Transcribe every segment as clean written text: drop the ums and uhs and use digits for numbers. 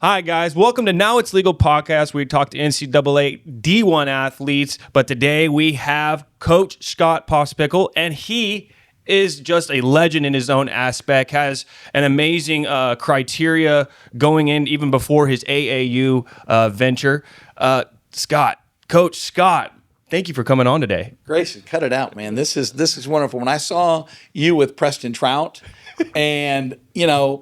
Hi, guys. Welcome to Now It's Legal podcast, where we talk to NCAA D1 athletes. But today we have Coach Scott Pospichal, and he is just a legend in his own aspect, has an amazing criteria going in even before his AAU venture. Coach Scott, thank you for coming on today. Grayson, cut it out, man. This is wonderful. When I saw you with Preston Troutt and,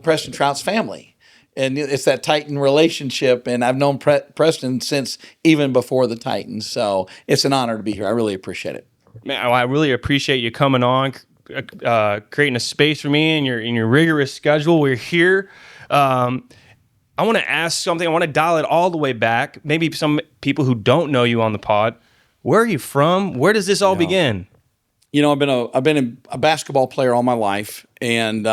Preston Trout's family, and it's that Titan relationship, and I've known Preston since even before the Titans, so it's an honor to be here. I really appreciate it. Man, I really appreciate you coming on, creating a space for me in your rigorous schedule. We're here. I want to ask something. I want to dial it all the way back. Maybe some people who don't know you on the pod. Where are you from? Where does this all begin? I've been a basketball player all my life, and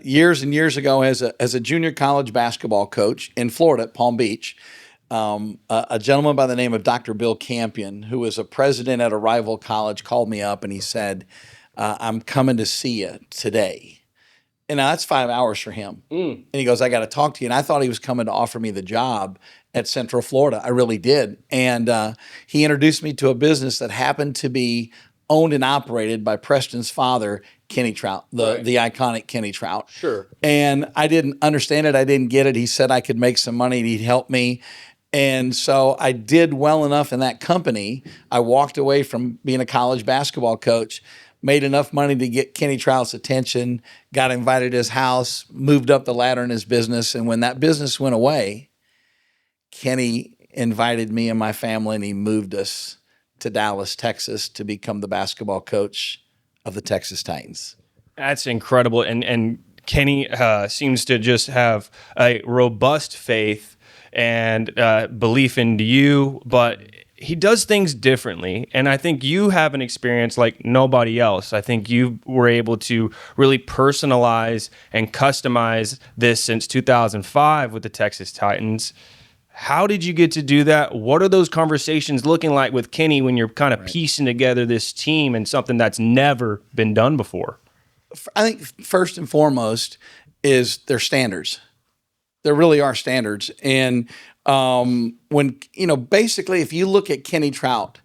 years and years ago, as a junior college basketball coach in Florida at Palm Beach, a gentleman by the name of Dr. Bill Campion, who was a president at a rival college, called me up and he said, "I'm coming to see you today." And now that's 5 hours for him. And he goes, "I got to talk to you." And I thought he was coming to offer me the job at Central Florida. I really did. And he introduced me to a business that happened to be owned and operated by Preston's father, Kenny Troutt, the iconic Kenny Troutt. Sure. And I didn't understand it. I didn't get it. He said I could make some money and he'd help me. And so I did well enough in that company. I walked away from being a college basketball coach, made enough money to get Kenny Trout's attention, got invited to his house, moved up the ladder in his business. And when that business went away, Kenny invited me and my family, and he moved us to Dallas, Texas, to become the basketball coach of the Texas Titans. That's incredible. And Kenny seems to just have a robust faith and belief in you, but he does things differently. And I think you have an experience like nobody else. I think you were able to really personalize and customize this since 2005 with the Texas Titans. How did you get to do that? What are those conversations looking like with Kenny when you're kind of piecing together this team and something that's never been done before? I think first and foremost is their standards. There really are standards. And basically if you look at Kenny Troutt,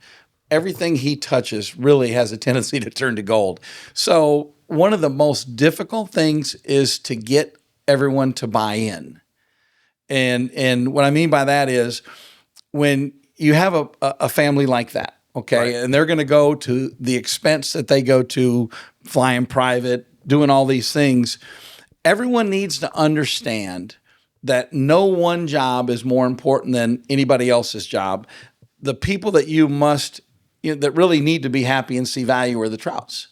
everything he touches really has a tendency to turn to gold. So one of the most difficult things is to get everyone to buy in. And what I mean by that is when you have a family like that, okay, and they're going to go to the expense that they go to, flying private, doing all these things, everyone needs to understand that no one job is more important than anybody else's job. The people that that really need to be happy and see value are the Trouts.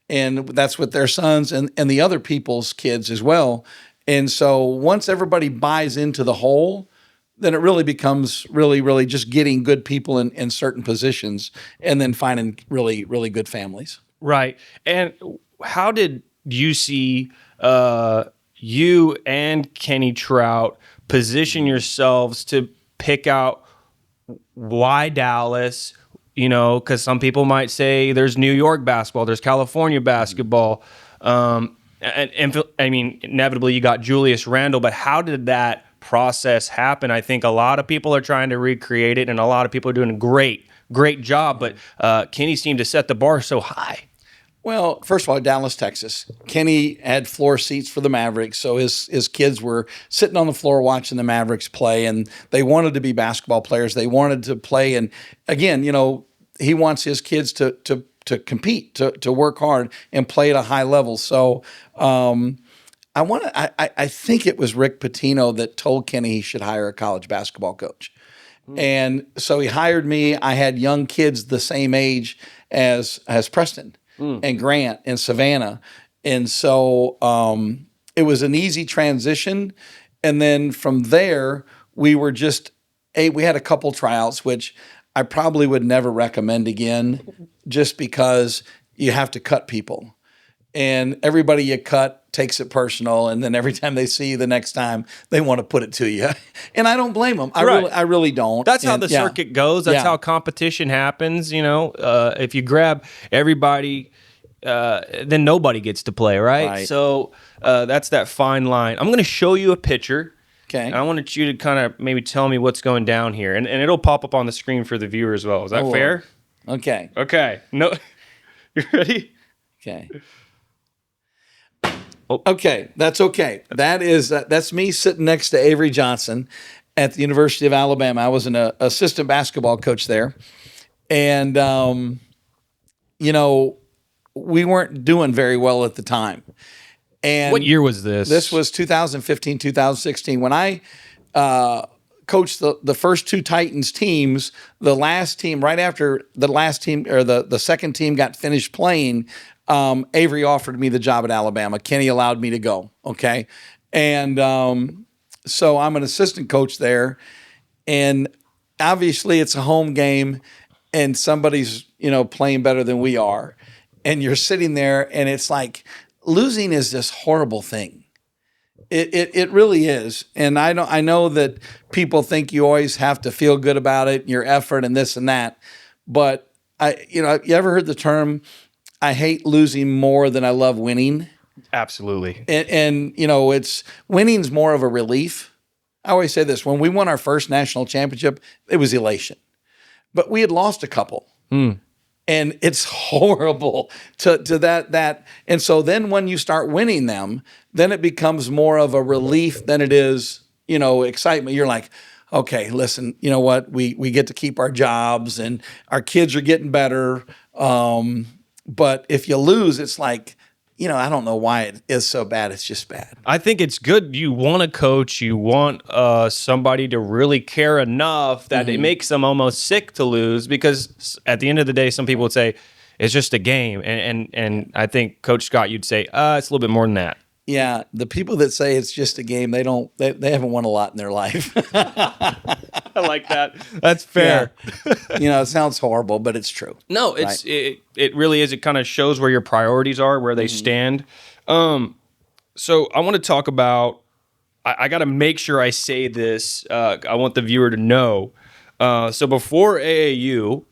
And that's with their sons and the other people's kids as well. And so once everybody buys into the whole, then it really becomes really just getting good people in certain positions and then finding really, really good families. Right. And how did you see you and Kenny Troutt position yourselves to pick out why Dallas? Because some people might say there's New York basketball, there's California basketball. And I mean, inevitably you got Julius Randle, but how did that process happen? I think a lot of people are trying to recreate it, and a lot of people are doing a great job, but Kenny seemed to set the bar so high. Well, first of all, Dallas, Texas. Kenny had floor seats for the Mavericks, so his kids were sitting on the floor watching the Mavericks play, and they wanted to be basketball players. They wanted to play, and again, he wants his kids to compete, to work hard and play at a high level. So I think it was Rick Pitino that told Kenny he should hire a college basketball coach. And so he hired me. I had young kids the same age as Preston and Grant and Savannah. And so it was an easy transition. And then from there, we had a couple tryouts, which I probably would never recommend again, just because you have to cut people. And everybody you cut takes it personal, and then every time they see you the next time, they want to put it to you. And I don't blame them. I really don't. That's how the circuit goes. That's how competition happens. If you grab everybody, then nobody gets to play, right? So that's that fine line. I'm going to show you a picture. Okay. And I wanted you to kind of maybe tell me what's going down here. And it'll pop up on the screen for the viewer as well. Is that fair? Okay. Okay. No, you ready? Okay. Oh. Okay, that's okay. That's me sitting next to Avery Johnson at the University of Alabama. I was an assistant basketball coach there, and we weren't doing very well at the time. And What year was this? This was 2015, 2016. When I coached the first two Titans teams, the last team, right after the last team or the second team got finished playing, Avery offered me the job at Alabama. Kenny allowed me to go. Okay. And so I'm an assistant coach there. And obviously it's a home game and somebody's, playing better than we are. And you're sitting there and it's like losing is this horrible thing. It really is. And I know that people think you always have to feel good about it, your effort and this and that. But you ever heard the term, I hate losing more than I love winning? Absolutely. And it's winning's more of a relief. I always say this, when we won our first national championship, it was elation. But we had lost a couple. And it's horrible to that. And so then when you start winning them, then it becomes more of a relief than it is, excitement. You're like, okay, listen, you know what? We get to keep our jobs and our kids are getting better. But if you lose, it's like, I don't know why it is so bad. It's just bad. I think it's good. You want a coach. You want somebody to really care enough that it makes them almost sick to lose, because at the end of the day, some people would say it's just a game. And I think, Coach Scott, you'd say, it's a little bit more than that. Yeah, the people that say it's just a game, they haven't won a lot in their life. I like that. That's fair. Yeah. It sounds horrible, but it's true. No, it really is. It kind of shows where your priorities are, where they stand. So I want to talk about, I got to make sure I say this. I want the viewer to know. So before AAU,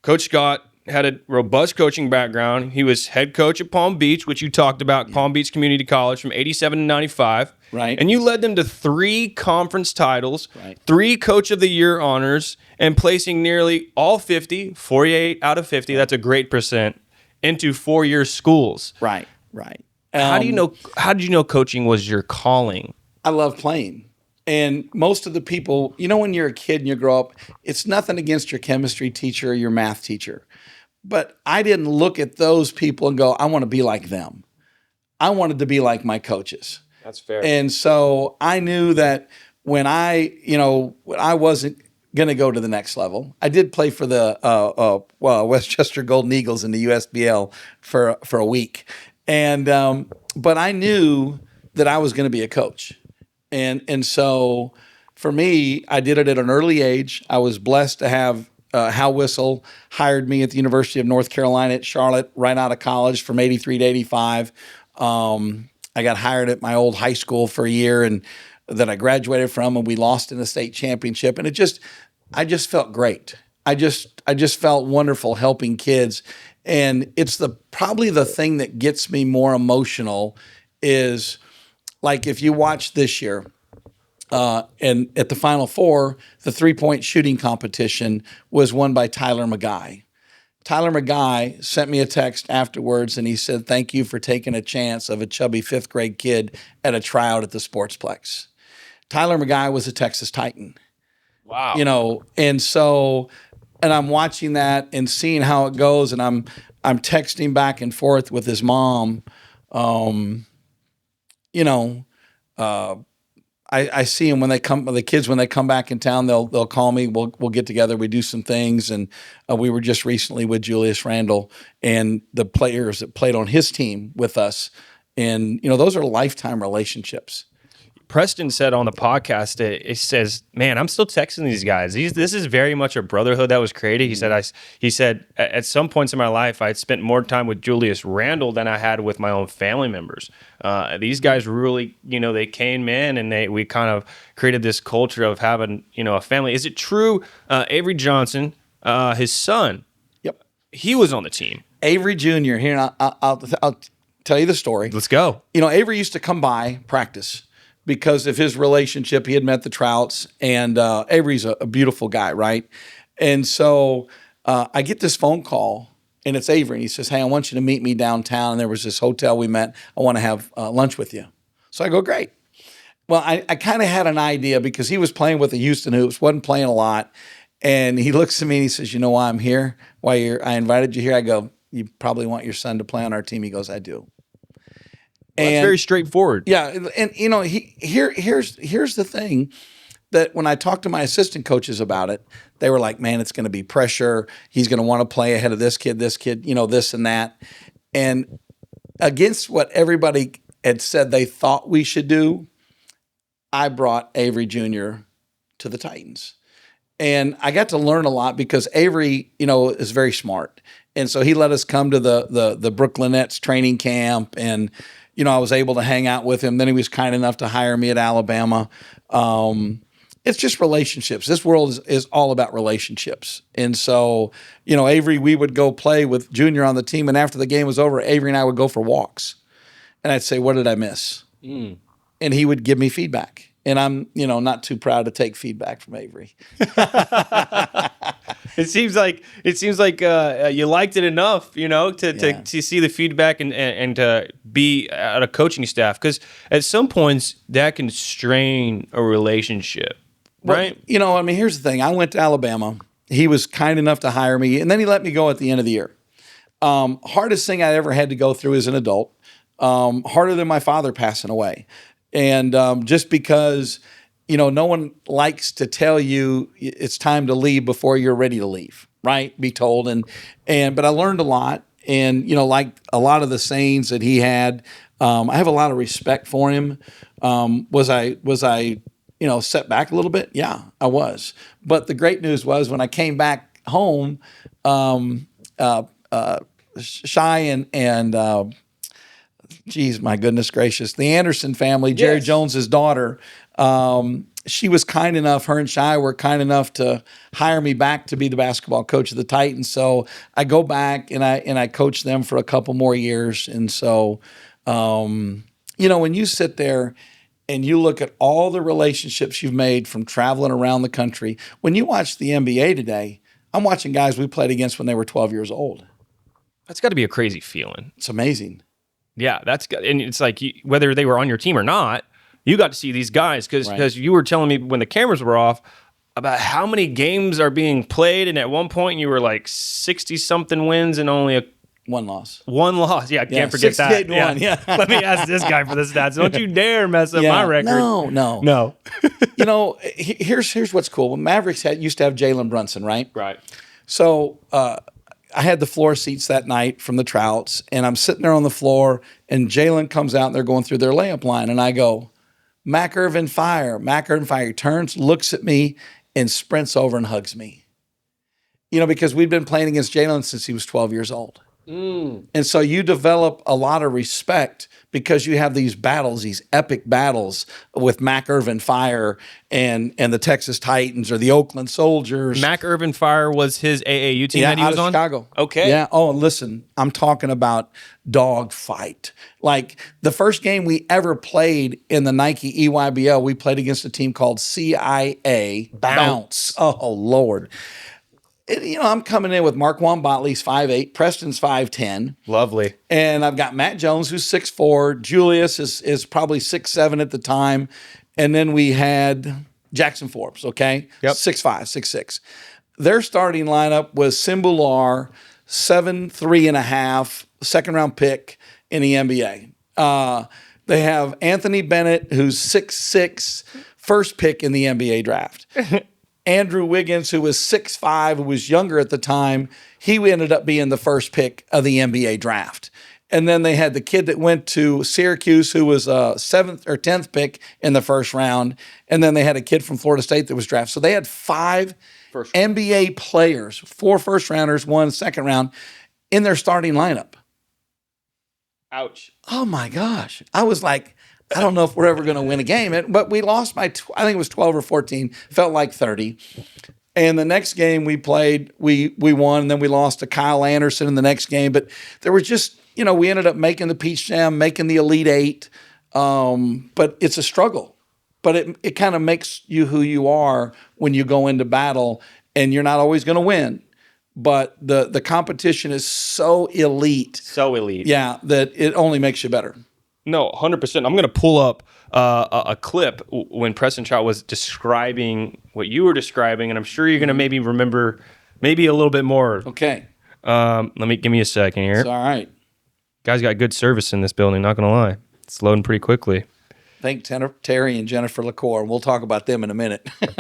Coach Scott had a robust coaching background. He was head coach at Palm Beach, which you talked about, Palm Beach Community College from 87 to 95. Right. And you led them to 3 conference titles, Right. 3 Coach of the Year honors, and placing nearly all 50, 48 out of 50, that's a great percent, into 4-year schools. Right. How did you know coaching was your calling? I love playing. And most of the people, when you're a kid and you grow up, it's nothing against your chemistry teacher or your math teacher. But I didn't look at those people and go, I want to be like them. I wanted to be like my coaches. That's fair. And so I knew that when I wasn't going to go to the next level, I did play for the Westchester Golden Eagles in the USBL for a week. And but I knew that I was going to be a coach. And so for me, I did it at an early age. I was blessed to have Hal Whistle hired me at the University of North Carolina at Charlotte right out of college from 83 to 85. I got hired at my old high school for a year and that I graduated from, and we lost in the state championship. And I just felt great. I just felt wonderful helping kids. And it's probably the thing that gets me more emotional is, like, if you watch this year, and at the Final Four, the 3-point shooting competition was won by Tyler McGuy. Tyler McGuy sent me a text afterwards, and he said, "Thank you for taking a chance of a chubby 5th grade kid at a tryout at the Sportsplex." Tyler McGuy was a Texas Titan. Wow. And I'm watching that and seeing how it goes, and I'm texting back and forth with his mom. I see them when they come. The kids, when they come back in town, they'll call me. We'll get together. We do some things, and we were just recently with Julius Randle and the players that played on his team with us, and those are lifetime relationships. Preston said on the podcast, it says, "Man, I'm still texting these guys. This is very much a brotherhood that was created." He said, at some points in my life, I had spent more time with Julius Randle than I had with my own family members. These guys really, they came in and we kind of created this culture of having, a family. Is it true? Avery Johnson, his son, Yep, he was on the team. Avery Jr. Here, and I'll tell you the story. Let's go. Avery used to come by practice because of his relationship. He had met the Trouts, and Avery's a beautiful guy, right? And so I get this phone call, and it's Avery, and he says, "Hey, I want you to meet me downtown." And there was this hotel we met. I want to have lunch with you. So I go, "Great." Well, I kind of had an idea because he was playing with the Houston Hoops, wasn't playing a lot. And he looks at me and he says, "You know why I'm here? I invited you here?" I go, "You probably want your son to play on our team." He goes, "I do." Well, that's very straightforward. Yeah. And you know, here's the thing, that when I talked to my assistant coaches about it, they were like, "Man, it's going to be pressure. He's going to want to play ahead of this kid, you know, this and that." And against what everybody had said they thought we should do, I brought Avery Jr. to the Titans. And I got to learn a lot because Avery, you know, is very smart. And so he let us come to the Brooklyn Nets training camp. And, you know, I was able to hang out with him. Then he was kind enough to hire me at Alabama. It's just relationships. This world is all about relationships. And so, you know, Avery, we would go play with Junior on the team. And after the game was over, Avery and I would go for walks. And I'd say, "What did I miss?" And he would give me feedback. And I'm, you know, not too proud to take feedback from Avery. It seems like you liked it enough, you know, to see the feedback and to be at a coaching staff, because at some points that can strain a relationship, right? Well, you know, I mean, here's the thing. I went to Alabama. He was kind enough to hire me, and then he let me go at the end of the year. Hardest thing I ever had to go through as an adult. Harder than my father passing away. And just because, you know, no one likes to tell you it's time to leave before you're ready to leave, right? Be told. But I learned a lot. And, you know, like a lot of the sayings that he had, I have a lot of respect for him. Was I, you know, set back a little bit? Yeah, I was. But the great news was when I came back home, Shy and geez, my goodness gracious, the Anderson family, Jerry Jones's daughter, she was kind enough, her and Shy were kind enough to hire me back to be the basketball coach of the Titans. So I go back and I coach them for a couple more years. And so, you know, when you sit there and you look at all the relationships you've made from traveling around the country, when you watch the NBA today, I'm watching guys we played against when they were 12 years old. That's got to be a crazy feeling. It's amazing. Yeah, and it's like whether they were on your team or not, you got to see these guys because you were telling me when the cameras were off about how many games are being played, and at one point you were like 60-something wins and only one loss. One loss. Yeah, I can't forget that. 68-1, yeah. Let me ask this guy for the stats. Don't you dare mess up my record. No. You know, here's what's cool. When Mavericks used to have Jalen Brunson, right? Right. So I had the floor seats that night from the Trouts, and I'm sitting there on the floor, and Jalen comes out, and they're going through their layup line, and I go, "Mac Irvin fire, Mac Irvin fire." He turns, looks at me, and sprints over and hugs me. You know, because we'd been playing against Jalen since he was 12 years old. And so you develop a lot of respect because you have these battles, these epic battles with Mac Irvin Fire and the Texas Titans or the Oakland Soldiers. Mac Irvin Fire was his AAU team that he was on? Chicago. Okay. Yeah. Oh, listen, I'm talking about dog fight. Like the first game we ever played in the Nike EYBL, we played against a team called CIA Bounce. Oh, Lord. You know, I'm coming in with Marquand Botley's 5'8", Preston's 5'10". Lovely. And I've got Matt Jones, who's 6'4". Julius is probably 6'7" at the time. And then we had Jackson Forbes, okay? Yep. 6'5", 6'6". Their starting lineup was Simbular, 7'3.5", second-round pick in the NBA. They have Anthony Bennett, who's 6'6", first pick in the NBA draft. Andrew Wiggins, who was 6'5", who was younger at the time, he ended up being the first pick of the NBA draft. And then they had the kid that went to Syracuse, who was a 7th or 10th pick in the first round. And then they had a kid from Florida State that was drafted. So they had 5 NBA players, 4 first-rounders, 1 second round, in their starting lineup. Ouch. Oh, my gosh. I was like, I don't know if we're ever going to win a game, but we lost by, I think it was 12 or 14, felt like 30. And the next game we played, we won, and then we lost to Kyle Anderson in the next game. But there was just, you know, we ended up making the Peach Jam, making the Elite Eight. But it's a struggle. but it kind of makes you who you are when you go into battle, and you're not always going to win. But the competition is so elite. So elite. Yeah, that it only makes you better. No, 100%. I'm going to pull up a clip when Preston Troutt was describing what you were describing, and I'm sure you're going to maybe remember maybe a little bit more. Okay. Give me a second here. It's all right. Guys got good service in this building, not going to lie. It's loading pretty quickly. Thank Terry and Jennifer LaCour, and we'll talk about them in a minute. Okay.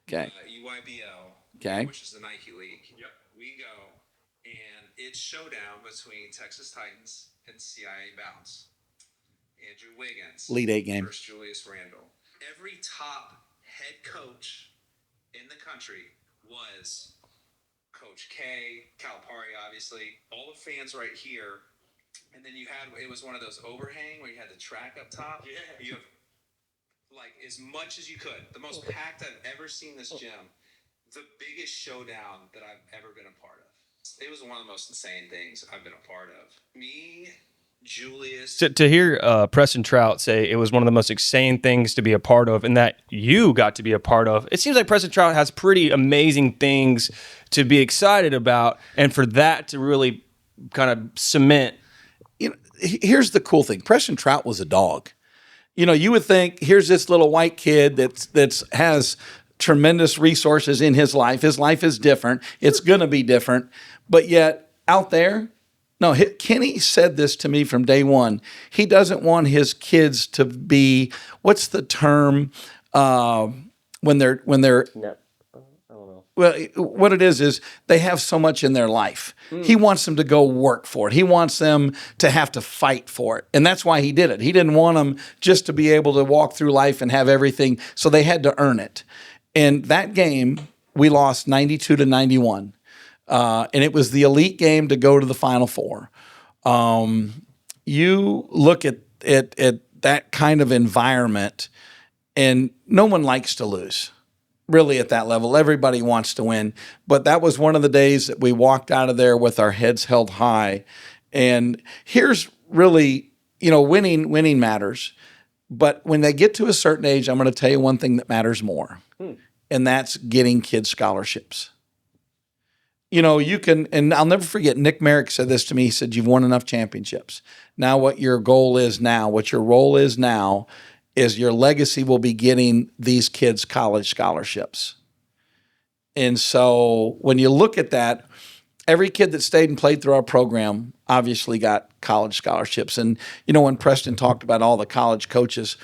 EYBL, Okay. which is the Nike League. Yep. We go, and it's showdown between Texas Titans and CIA Bounce. Andrew Wiggins. Lead 8 game. Versus Julius Randle. Every top head coach in the country was Coach K, Calipari, obviously. All the fans right here. And then it was one of those overhang where you had the track up top. Yeah. You have like as much as you could. The most packed I've ever seen this gym. The biggest showdown that I've ever been a part of. It was one of the most insane things I've been a part of. Me, Julius. To hear Preston Troutt say it was one of the most insane things to be a part of, and that you got to be a part of, it seems like Preston Troutt has pretty amazing things to be excited about, and for that to really kind of cement. Here's the cool thing. Preston Troutt was a dog. You would think here's this little white kid that's has tremendous resources in his life. His life is different. It's going to be different. But yet out there, no, Kenny said this to me from day one. He doesn't want his kids to be, what's the term when they're well, what it is they have so much in their life. He wants them to go work for it. He wants them to have to fight for it. And that's why he did it. He didn't want them just to be able to walk through life and have everything. So they had to earn it. And that game, we lost 92-91. And it was the elite game to go to the Final Four. You look at that kind of environment, and no one likes to lose. Really at that level. Everybody wants to win. But that was one of the days that we walked out of there with our heads held high. And here's really, winning matters. But when they get to a certain age, I'm going to tell you one thing that matters more. And that's getting kids scholarships. You can, and I'll never forget, Nick Merrick said this to me. He said, you've won enough championships. Now what your role is now is your legacy will be getting these kids college scholarships. And so when you look at that, every kid that stayed and played through our program obviously got college scholarships. And, when Preston talked about all the college coaches,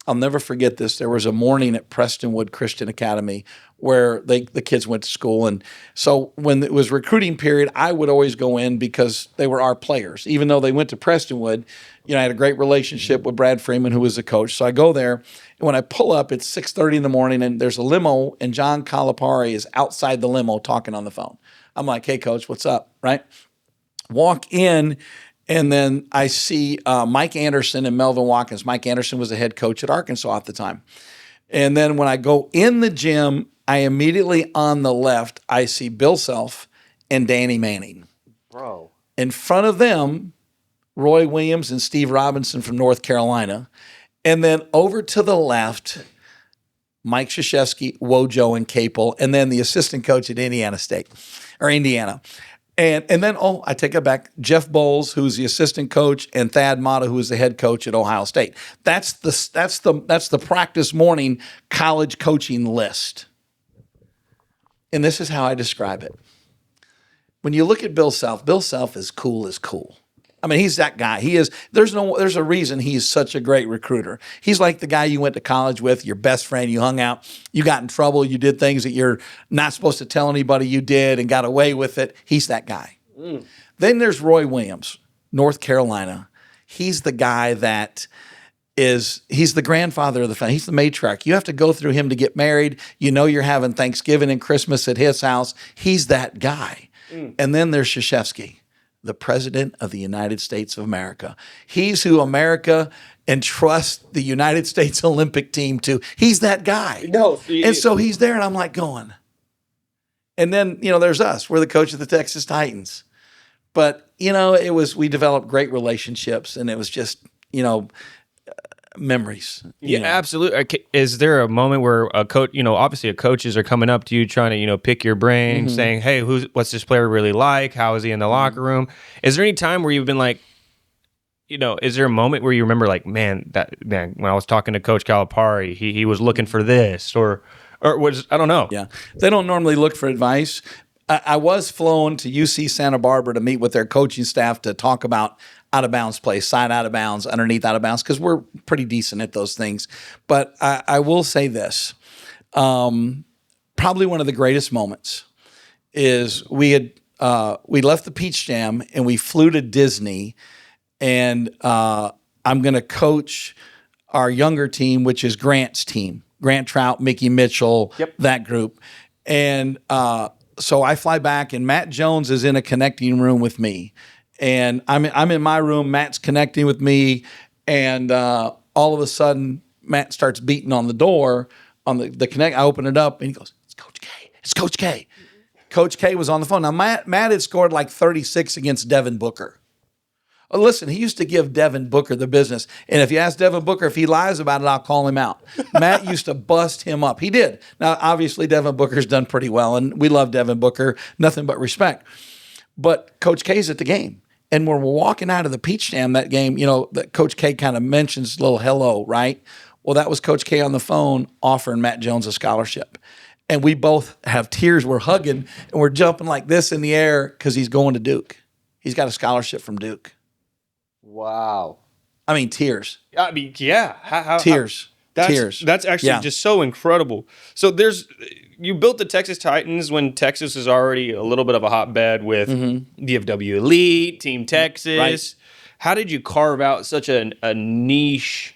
I'll never forget this. There was a morning at Prestonwood Christian Academy where the kids went to school. And so when it was recruiting period, I would always go in because they were our players. Even though they went to Prestonwood, I had a great relationship with Brad Freeman, who was the coach. So I go there, and when I pull up, it's 6:30 in the morning, and there's a limo, and John Calipari is outside the limo talking on the phone. I'm like, hey, Coach, what's up, right? Walk in, and then I see Mike Anderson and Melvin Watkins. Mike Anderson was the head coach at Arkansas at the time. And then when I go in the gym, I immediately on the left, I see Bill Self and Danny Manning. Bro. In front of them, Roy Williams and Steve Robinson from North Carolina. And then over to the left, Mike Krzyzewski, Wojo, and Capel, and then the assistant coach at Indiana. And then, I take it back, Jeff Bowles, who's the assistant coach, and Thad Matta, who is the head coach at Ohio State. That's the practice morning college coaching list. And this is how I describe it. When you look at Bill Self is cool as cool. I mean, he's that guy. He is. There's a reason he's such a great recruiter. He's like the guy you went to college with, your best friend, you hung out, you got in trouble, you did things that you're not supposed to tell anybody you did and got away with it. He's that guy. Then there's Roy Williams, North Carolina. He's the guy that he's the grandfather of the family. He's the matriarch. You have to go through him to get married. You're having Thanksgiving and Christmas at his house. He's that guy. And then there's Krzyzewski, the President of the United States of America. He's who America entrusts the United States Olympic team to. He's that guy. And so he's there, and I'm like going. And then, there's us. We're the coach of the Texas Titans. But, we developed great relationships, and it was just, memories. Yeah, absolutely. Is there a moment where a coach, obviously coaches are coming up to you trying to, pick your brain, saying, hey, what's this player really like? How is he in the locker room? Is there any time where you've been like, is there a moment where you remember like, man, when I was talking to Coach Calipari, he was looking for this or was, I don't know. Yeah. They don't normally look for advice. I was flown to UC Santa Barbara to meet with their coaching staff to talk about out-of-bounds play, side out-of-bounds, underneath out-of-bounds, because we're pretty decent at those things. But I will say this. Probably one of the greatest moments is we left the Peach Jam and we flew to Disney, and I'm going to coach our younger team, which is Grant's team. Grant Troutt, Mickey Mitchell, that group. And so I fly back, and Matt Jones is in a connecting room with me. And I'm in my room, Matt's connecting with me, and all of a sudden, Matt starts beating on the door, on the connect. I open it up, and he goes, it's Coach K. It's Coach K. Coach K was on the phone. Now, Matt had scored like 36 against Devin Booker. Listen, he used to give Devin Booker the business. And if you ask Devin Booker if he lies about it, I'll call him out. Matt used to bust him up. He did. Now, obviously, Devin Booker's done pretty well, and we love Devin Booker, nothing but respect. But Coach K's at the game. And when we're walking out of the Peach Jam that game, that Coach K kind of mentions a little hello, right? Well, that was Coach K on the phone offering Matt Jones a scholarship. And we both have tears. We're hugging, and we're jumping like this in the air because he's going to Duke. He's got a scholarship from Duke. Wow. I mean, tears. I mean, yeah. Tears. Tears. That's actually just so incredible. So you built the Texas Titans when Texas is already a little bit of a hotbed with DFW Elite, Team Texas. Right. How did you carve out such a niche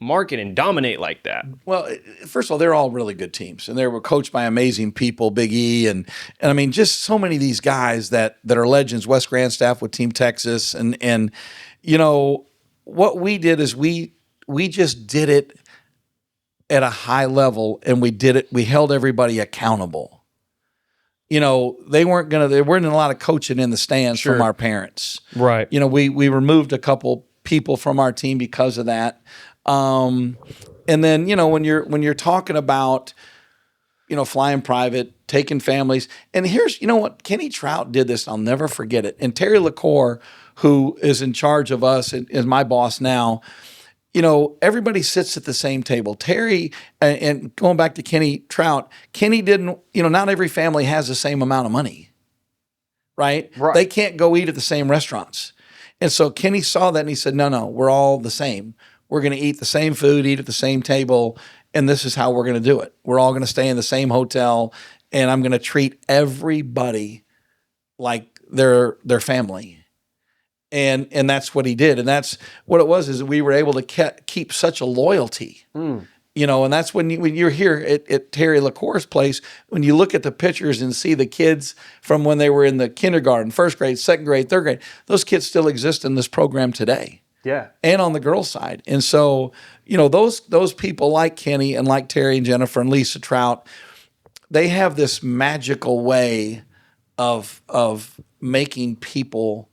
market and dominate like that? Well, first of all, they're all really good teams, and they were coached by amazing people, Big E, and I mean, just so many of these guys that are legends. Wes Grandstaff with Team Texas, and what we did is we just did it at a high level, and we held everybody accountable. There weren't a lot of coaching in the stands from our parents. Right. We removed a couple people from our team because of that. And then, when you're talking about, flying private, taking families, and here's, what Kenny Troutt did this, I'll never forget it. And Terry LaCour, who is in charge of us and is my boss now, everybody sits at the same table. Terry, and going back to Kenny Troutt, Kenny didn't, not every family has the same amount of money, right? They can't go eat at the same restaurants. And so Kenny saw that and he said, no, we're all the same. We're going to eat the same food, eat at the same table, and this is how we're going to do it. We're all going to stay in the same hotel, and I'm going to treat everybody like they're family. And that's what he did. And that's what it was, is we were able to keep such a loyalty. And that's when you're here at Terry LaCour's place, when you look at the pictures and see the kids from when they were in the kindergarten, first grade, second grade, third grade, those kids still exist in this program today. Yeah. And on the girls' side. And so, those people like Kenny and like Terry and Jennifer and Lisa Troutt, they have this magical way of making people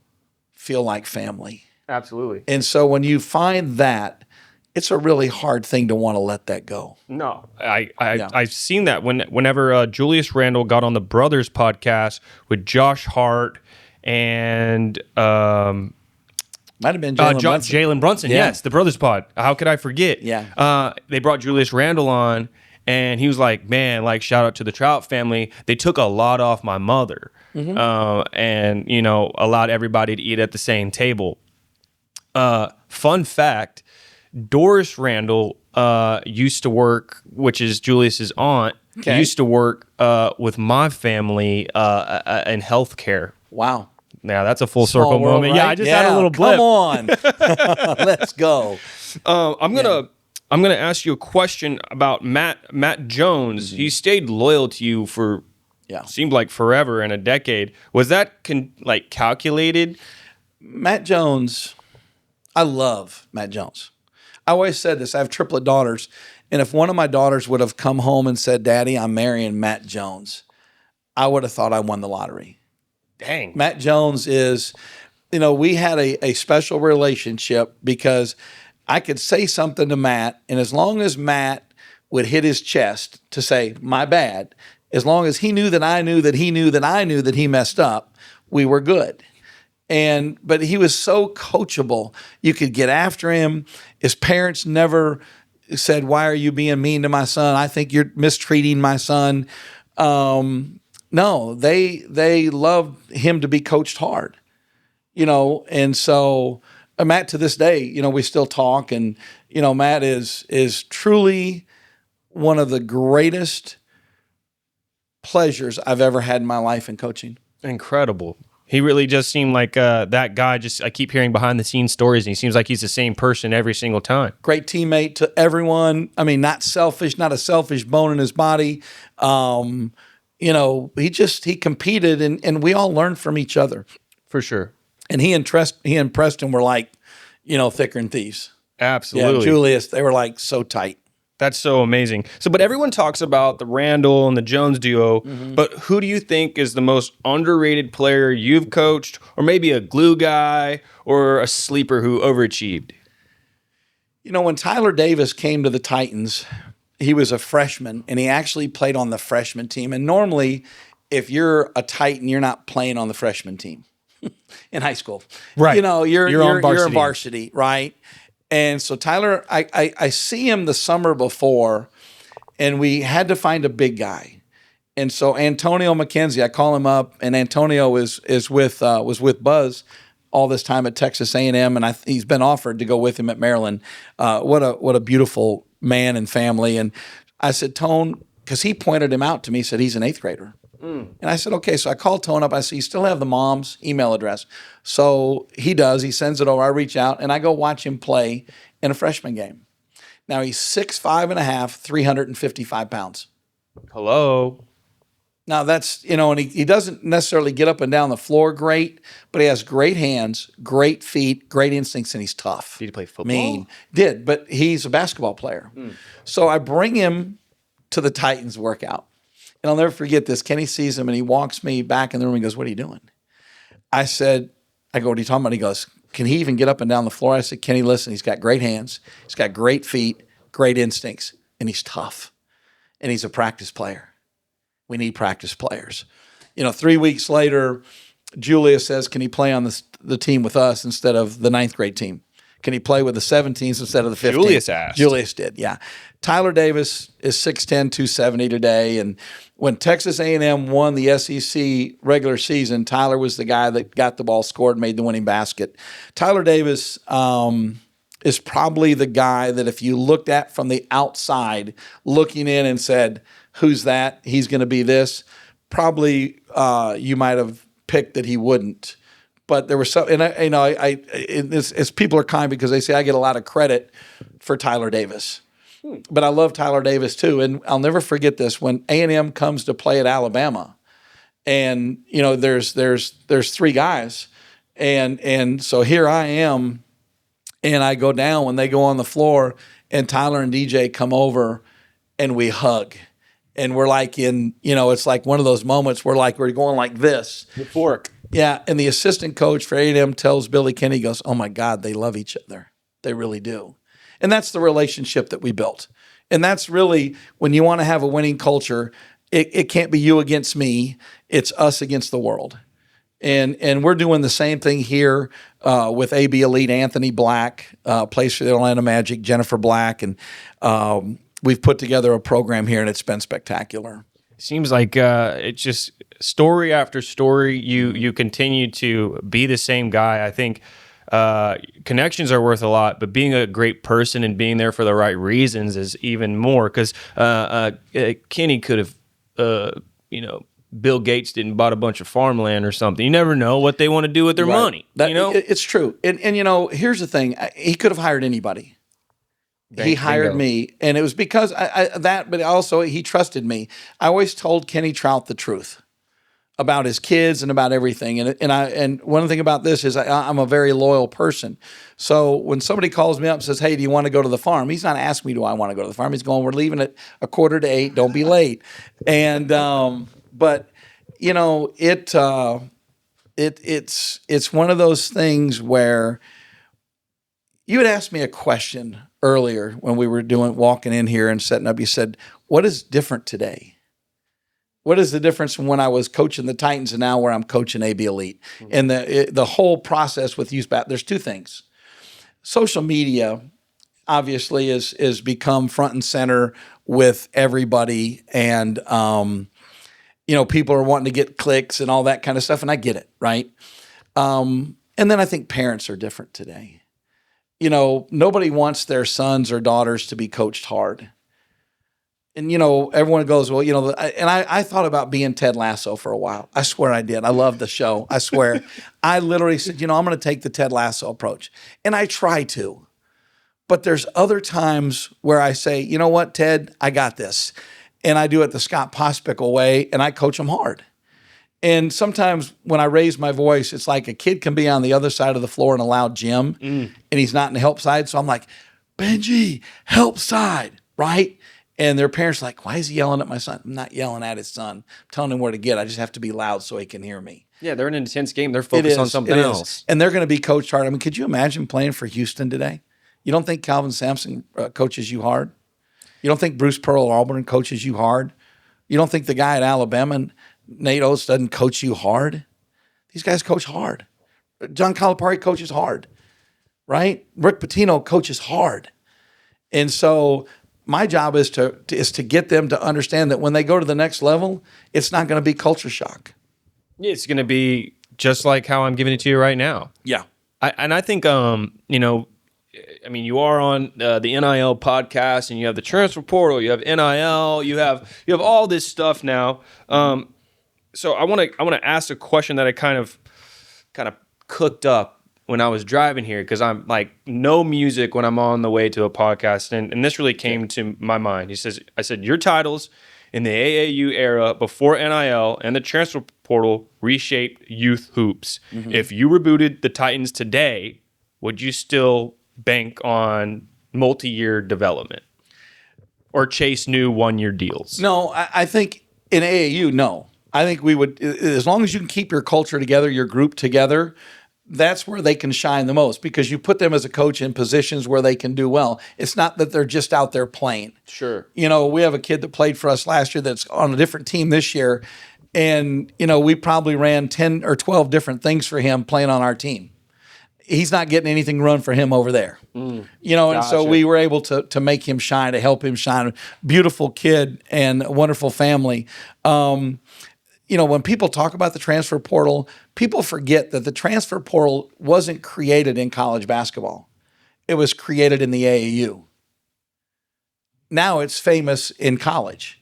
feel like family. Absolutely. And so when you find that, it's a really hard thing to want to let that go. No, I've seen that whenever Julius Randle got on the Brothers podcast with Josh Hart and might have been Jalen Brunson. Yes, the Brothers pod. How could I forget? Yeah. They brought Julius Randle on, and he was like, man, like, shout out to the Troutt family. They took a lot off my mother. And allowed everybody to eat at the same table. Fun fact, Doris Randle used to work, which is Julius's aunt, used to work with my family in healthcare. Wow. Now that's a full circle moment. Right? Yeah, I just had a little blip. Come on. Let's go. I'm gonna ask you a question about Matt Jones. He stayed loyal to you for seemed like forever and a decade. Was that calculated? Matt Jones, I love Matt Jones. I always said this. I have triplet daughters, and if one of my daughters would have come home and said, "Daddy, I'm marrying Matt Jones," I would have thought I won the lottery. Dang. Matt Jones is, we had a special relationship because I could say something to Matt, and as long as Matt would hit his chest to say, my bad, as long as he knew that I knew that he knew that I knew that he messed up, we were good. But he was so coachable. You could get after him. His parents never said, why are you being mean to my son? I think you're mistreating my son. No, they loved him to be coached hard, and so Matt, to this day, we still talk, and Matt is truly one of the greatest pleasures I've ever had in my life in coaching. Incredible. He really just seemed like that guy. I keep hearing behind the scenes stories, and he seems like he's the same person every single time. Great teammate to everyone. I mean, not selfish, not a selfish bone in his body. He competed, and we all learned from each other. For sure. And he and Preston were like, thicker than thieves. Absolutely. Yeah, Julius, they were like so tight. That's so amazing. But everyone talks about the Randle and the Jones duo, but who do you think is the most underrated player you've coached, or maybe a glue guy or a sleeper who overachieved? When Tyler Davis came to the Titans, he was a freshman, and he actually played on the freshman team. And normally, if you're a Titan, you're not playing on the freshman team in high school. Right. You're on varsity. You're on varsity, right? And so Tyler, I see him the summer before, and we had to find a big guy. And so Antonio McKenzie, I call him up, and Antonio was with Buzz all this time at Texas A&M, and he's been offered to go with him at Maryland. What a beautiful man and family. And I said, Tone, because he pointed him out to me, he said he's an 8th grader. And I said, okay. So I called Tone up. I said, you still have the mom's email address? So he does. He sends it over. I reach out, and I go watch him play in a freshman game. Now he's 6'5.5", 355 pounds. Hello. Now that's, and he doesn't necessarily get up and down the floor great, but he has great hands, great feet, great instincts, and he's tough. Did he play football? Mean. Did, but he's a basketball player. So I bring him to the Titans workout. And I'll never forget this. Kenny sees him, and he walks me back in the room. He goes, what are you doing? I go, what are you talking about? He goes, can he even get up and down the floor? I said, Kenny, listen, he's got great hands. He's got great feet, great instincts, and he's tough. And he's a practice player. We need practice players. 3 weeks later, Julius says, can he play on the team with us instead of the 9th grade team? Can he play with the 17s instead of the 15s? Julius asked. Julius did, yeah. Tyler Davis is 6'10", 270 today. And when Texas A&M won the SEC regular season, Tyler was the guy that got the ball, scored, made the winning basket. Tyler Davis is probably the guy that if you looked at from the outside, looking in and said, who's that? He's going to be this. Probably you might have picked that he wouldn't. But there was some, and as people are kind because they say I get a lot of credit for Tyler Davis. But I love Tyler Davis too. And I'll never forget this, when A&M comes to play at Alabama, and there's 3 guys. And so here I am, and I go down when they go on the floor, and Tyler and DJ come over and we hug. And we're like it's like one of those moments where we're going like this. The fork. Yeah, and the assistant coach for A&M tells Billy Kenny, he goes, oh my God, they love each other. They really do. And that's the relationship that we built. And that's really, when you want to have a winning culture, it can't be you against me. It's us against the world. And we're doing the same thing here with AB Elite. Anthony Black plays for the Atlanta Magic, Jennifer Black, and we've put together a program here, and it's been spectacular. Seems like it's just story after story. You continue to be the same guy. I think connections are worth a lot, but being a great person and being there for the right reasons is even more. Because Kenny could have, Bill Gates didn't bought a bunch of farmland or something. You never know what they want to do with their money. It's true. And here's the thing: he could have hired anybody. He hired me, and it was because but also he trusted me. I always told Kenny Troutt the truth about his kids and about everything. And one thing about this is I'm a very loyal person. So when somebody calls me up and says, "Hey, do you want to go to the farm?" He's not asking me, "Do I want to go to the farm?" He's going, "We're leaving at 7:45. Don't be late." And but it's one of those things where You had asked me a question earlier when we were walking in here and setting up. You said, what is different today? What is the difference from when I was coaching the Titans and now where I'm coaching AB Elite? And the whole process with youth basketball, there's two things. Social media obviously is become front and center with everybody, and people are wanting to get clicks and all that kind of stuff, and I get it, right? And then I think parents are different today. Nobody wants their sons or daughters to be coached hard. And, everyone goes, well, I thought about being Ted Lasso for a while. I swear I did. I love the show. I swear. I literally said, I'm going to take the Ted Lasso approach. And I try to. But there's other times where I say, you know what, Ted, I got this. And I do it the Scott Pospichal way, and I coach them hard. And sometimes when I raise my voice, it's like a kid can be on the other side of the floor in a loud gym, and he's not in the help side. So I'm like, Benji, help side, right? And their parents are like, why is he yelling at my son? I'm not yelling at his son. I'm telling him where to get. I just have to be loud so he can hear me. Yeah, they're in an intense game. They're focused on something else. And they're going to be coached hard. I mean, could you imagine playing for Houston today? You don't think Calvin Sampson coaches you hard? You don't think Bruce Pearl at Auburn coaches you hard? You don't think the guy at Alabama, Nate Oates, doesn't coach you hard? These guys coach hard. John Calipari coaches hard, right? Rick Pitino coaches hard. And so my job is to get them to understand that when they go to the next level, it's not going to be culture shock. It's going to be just like how I'm giving it to you right now. Yeah. I think, you are on the NIL podcast, and you have the transfer portal, you have NIL, you have all this stuff now. So I want to ask a question that I kind of cooked up when I was driving here, because I'm like no music when I'm on the way to a podcast, and this really came to my mind. I said your titles in the AAU era before NIL and the transfer portal reshaped youth hoops. Mm-hmm. If you rebooted the Titans today, would you still bank on multi-year development or chase new one-year deals? No, I think in AAU, no. I think we would, as long as you can keep your culture together, your group together, that's where they can shine the most, because you put them as a coach in positions where they can do well. It's not that they're just out there playing. Sure. We have a kid that played for us last year that's on a different team this year, and, we probably ran 10 or 12 different things for him playing on our team. He's not getting anything run for him over there. And so we were able to make him shine, to help him shine. Beautiful kid and a wonderful family. When people talk about the transfer portal, people forget that the transfer portal wasn't created in college basketball. It was created in the AAU. Now it's famous in college.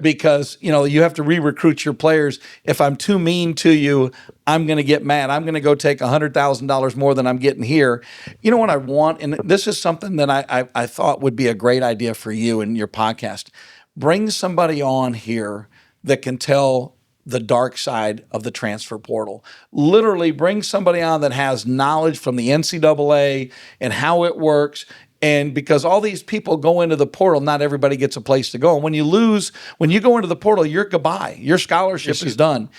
Because, you have to re-recruit your players. If I'm too mean to you, I'm going to get mad. I'm going to go take $100,000 more than I'm getting here. You know what I want? And this is something that I thought would be a great idea for you and your podcast. Bring somebody on here that can tell the dark side of the transfer portal. Literally bring somebody on that has knowledge from the NCAA and how it works. And because all these people go into the portal, not everybody gets a place to go. And when you go into the portal, you're goodbye. Your scholarship is done.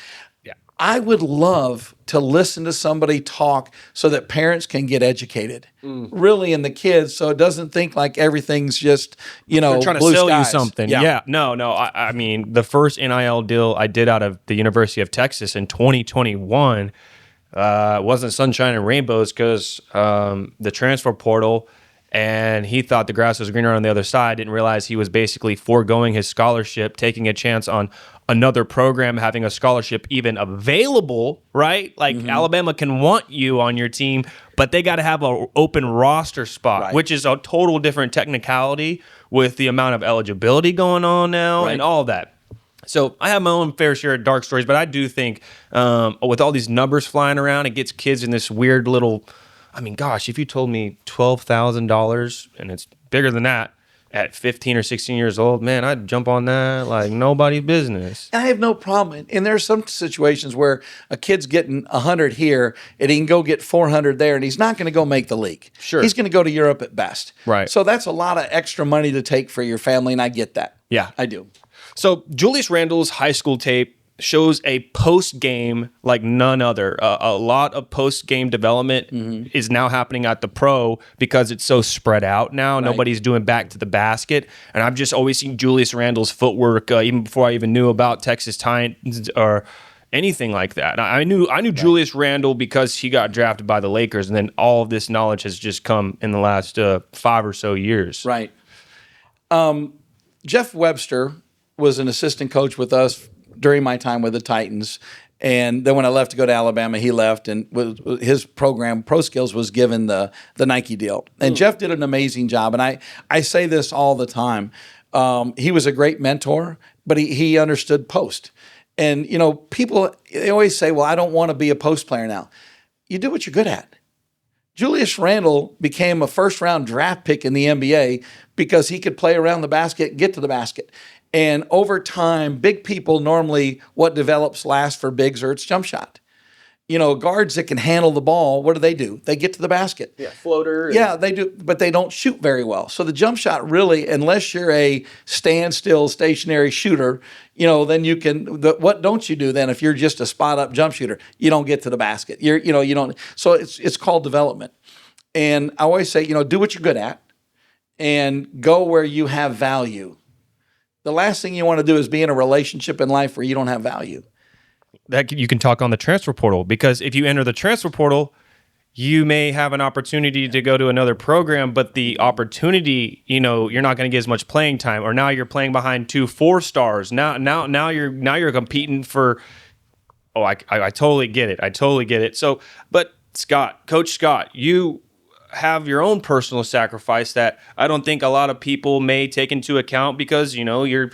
Yeah. I would love to listen to somebody talk so that parents can get educated, really, in the kids, so it doesn't think like everything's just, they're trying to sell skies. you something. Yeah. No. I mean, the first NIL deal I did out of the University of Texas in 2021 wasn't sunshine and rainbows, because the transfer portal, and he thought the grass was greener on the other side, didn't realize he was basically foregoing his scholarship, taking a chance on another program having a scholarship even available, right? Like Alabama can want you on your team, but they got to have an open roster spot, which is a total different technicality with the amount of eligibility going on now and all that. So I have my own fair share of dark stories, but I do think with all these numbers flying around, it gets kids in this weird little... I mean, gosh, if you told me $12,000, and it's bigger than that, at 15 or 16 years old, man, I'd jump on that like nobody's business. And I have no problem. And there's some situations where a kid's getting 100 here, and he can go get 400 there, and he's not going to go make the league. Sure. He's going to go to Europe at best. Right. So that's a lot of extra money to take for your family, and I get that. Yeah. I do. So Julius Randle's high school tape shows a post game like none other. A lot of post game development is now happening at the pro because it's so spread out now. Right. Nobody's doing back to the basket, and I've just always seen Julius Randle's footwork even before I even knew about Texas Titans or anything like that. I knew Julius Randle because he got drafted by the Lakers, and then all of this knowledge has just come in the last 5 or so years. Right. Jeff Webster was an assistant coach with us during my time with the Titans. And then when I left to go to Alabama, he left, and his program, Pro Skills, was given the Nike deal. And Jeff did an amazing job. And I say this all the time. He was a great mentor, but he understood post. And, you know, people, they always say, well, I don't want to be a post player now. You do what you're good at. Julius Randle became a first-round draft pick in the NBA because he could play around the basket, get to the basket. And over time, big people normally, what develops last for bigs or it's jump shot. You know, guards that can handle the ball, what do? They get to the basket. Yeah, floater. Yeah, they do, but they don't shoot very well. So the jump shot really, unless you're a standstill, stationary shooter, you know, then you can. What don't you do then if you're just a spot-up jump shooter? You don't get to the basket. You don't. So it's called development. And I always say, you know, do what you're good at, and go where you have value. The last thing you want to do is be in a relationship in life where you don't have value. That you can talk on the transfer portal, because if you enter the transfer portal, you may have an opportunity to go to another program, but the opportunity, you know, you're not going to get as much playing time, or now you're playing behind 2 4-stars. Now you're competing for. Oh, I totally get it. I totally get it. So, but Coach Scott, you have your own personal sacrifice that I don't think a lot of people may take into account, because, you know, you're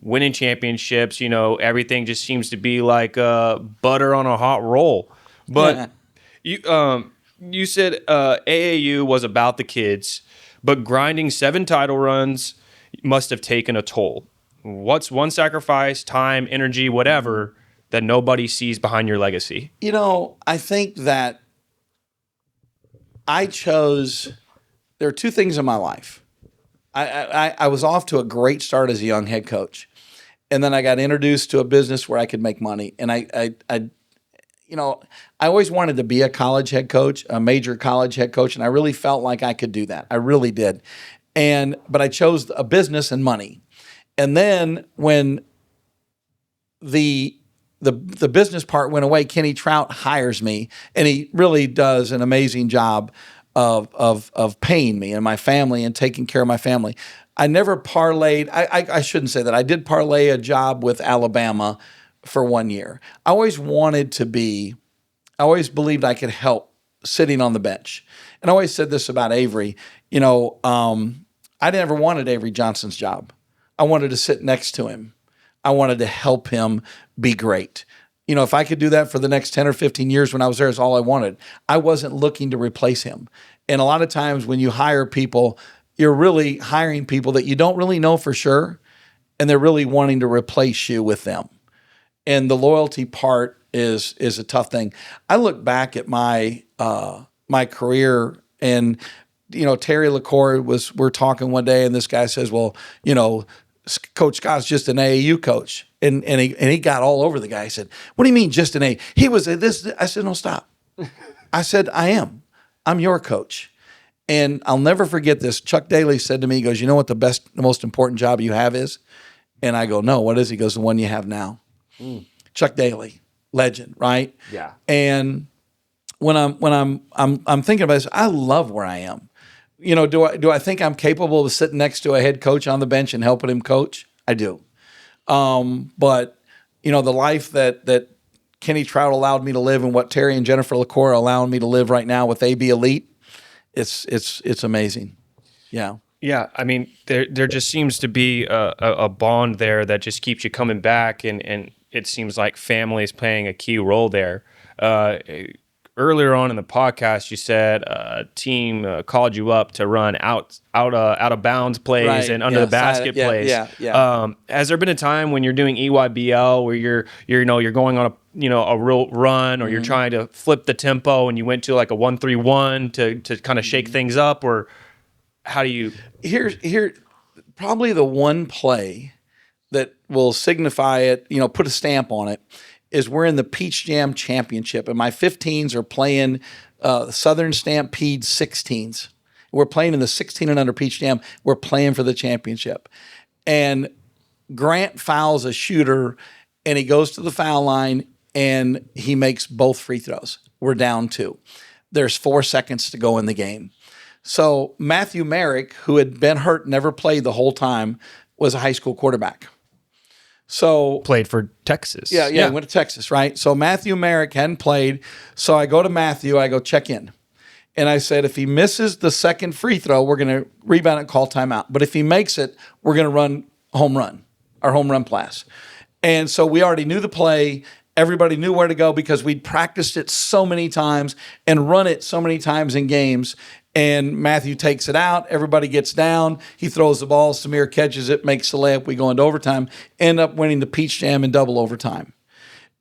winning championships, you know, everything just seems to be like butter on a hot roll. But you said AAU was about the kids, but grinding 7 title runs must have taken a toll. What's one sacrifice, time, energy, whatever, that nobody sees behind your legacy? You know, I think that there are 2 things in my life. I was off to a great start as a young head coach. And then I got introduced to a business where I could make money. And I always wanted to be a college head coach, a major college head coach. And I really felt like I could do that. I really did. But I chose a business and money. And then when the business part went away, Kenny Troutt hires me, and he really does an amazing job of paying me and my family and taking care of my family. I never parlayed. I shouldn't say that. I did parlay a job with Alabama for 1 year. I always believed I could help sitting on the bench. And I always said this about Avery. You know, I never wanted Avery Johnson's job. I wanted to sit next to him. I wanted to help him be great. You know, if I could do that for the next 10 or 15 years when I was there, is all I wanted. I wasn't looking to replace him. And a lot of times when you hire people, you're really hiring people that you don't really know for sure, and they're really wanting to replace you with them. And the loyalty part is a tough thing. I look back at my career, and, you know, Terry LaCour we're talking one day, and this guy says, well, you know, Coach Scott's just an AAU coach. And he got all over the guy. He said, what do you mean just an A? He was this. I said, no, stop. I said, I am. I'm your coach. And I'll never forget this. Chuck Daly said to me, he goes, you know what the most important job you have is? And I go, no, what is it? He goes, the one you have now. Chuck Daly, legend, right? Yeah. And when I'm thinking about this, I love where I am. You know, do I think I'm capable of sitting next to a head coach on the bench and helping him coach? I do. But, you know, the life that Kenny Troutt allowed me to live, and what Terry and Jennifer LaCour are allowing me to live right now with AB Elite, it's amazing. Yeah. Yeah, I mean, there just seems to be a bond there that just keeps you coming back, and it seems like family is playing a key role there. Earlier on in the podcast, you said a team called you up to run out of bounds plays, right, and under the basket plays. Yeah. Has there been a time when you're doing EYBL where you're going on a real run, or you're trying to flip the tempo, and you went to like a 1-3-1 to kind of shake things up, or how do you? Here, probably the one play that will signify it, put a stamp on it, is we're in the Peach Jam Championship, and my 15s are playing Southern Stampede 16s. We're playing in the 16 and under Peach Jam. We're playing for the championship. And Grant fouls a shooter, and he goes to the foul line, and he makes both free throws. We're down 2. There's 4 seconds to go in the game. So Matthew Merrick, who had been hurt, never played the whole time, was a high school quarterback. So Played for Texas. Yeah, he went to Texas, right? So Matthew Merrick hadn't played. So I go to Matthew, I go check in. And I said, if he misses the second free throw, we're going to rebound and call timeout. But if he makes it, we're going to run our home run pass. And so we already knew the play. Everybody knew where to go because we'd practiced it so many times and run it so many times in games. And Matthew takes it out. Everybody gets down. He throws the ball. Samir catches it, makes the layup. We go into overtime, end up winning the Peach Jam in double overtime.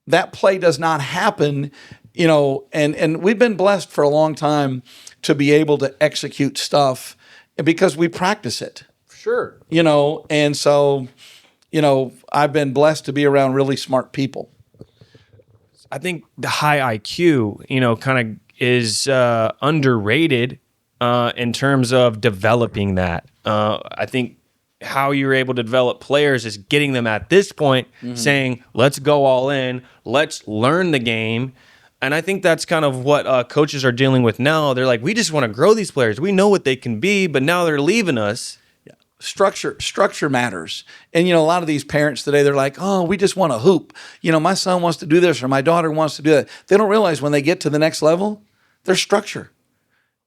That play does not happen, and we've been blessed for a long time to be able to execute stuff because we practice it. Sure. And so, I've been blessed to be around really smart people. I think the high IQ, kind of is underrated in terms of developing that. I think how you're able to develop players is getting them at this point saying, let's go all in, let's learn the game. And I think that's kind of what coaches are dealing with now. They're like, we just want to grow these players. We know what they can be, but now they're leaving us. Structure matters. And, a lot of these parents today, they're like, oh, we just want to hoop. My son wants to do this or my daughter wants to do that. They don't realize when they get to the next level, there's structure.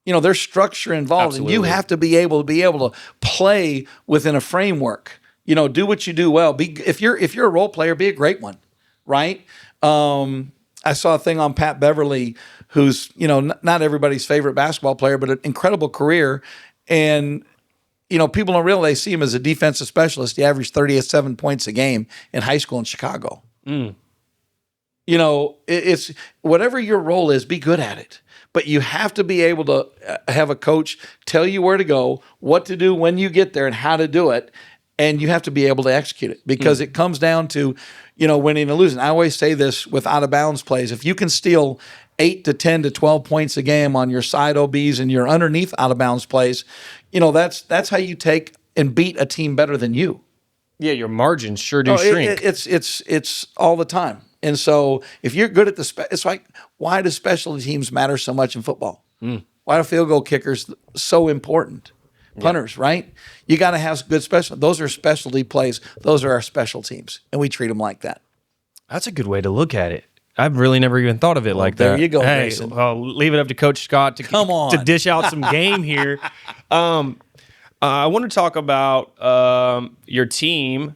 There's structure involved. Absolutely. And you have to be able to play within a framework. Do what you do well. If you're a role player, be a great one, right? I saw a thing on Pat Beverly, who's, not everybody's favorite basketball player, but an incredible career. And people don't realize they see him as a defensive specialist. He averaged 37 points a game in high school in Chicago. It's whatever your role is, be good at it. But you have to be able to have a coach tell you where to go, what to do when you get there, and how to do it. And you have to be able to execute it because it comes down to, winning and losing. I always say this with out of bounds plays. If you can steal 8 to 10 to 12 points a game on your side OBs and your underneath out of bounds plays, that's how you take and beat a team better than you. Yeah, your margins sure do shrink. It's all the time. And so if you're good at it's like, why do special teams matter so much in football? Why do field goal kickers so important? Punters, right? You got to have good those are specialty plays. Those are our special teams, and we treat them like that. That's a good way to look at it. I've really never even thought of it like that. There you go, hey, Grayson. I'll leave it up to Coach Scott to dish out some game here. I want to talk about your team.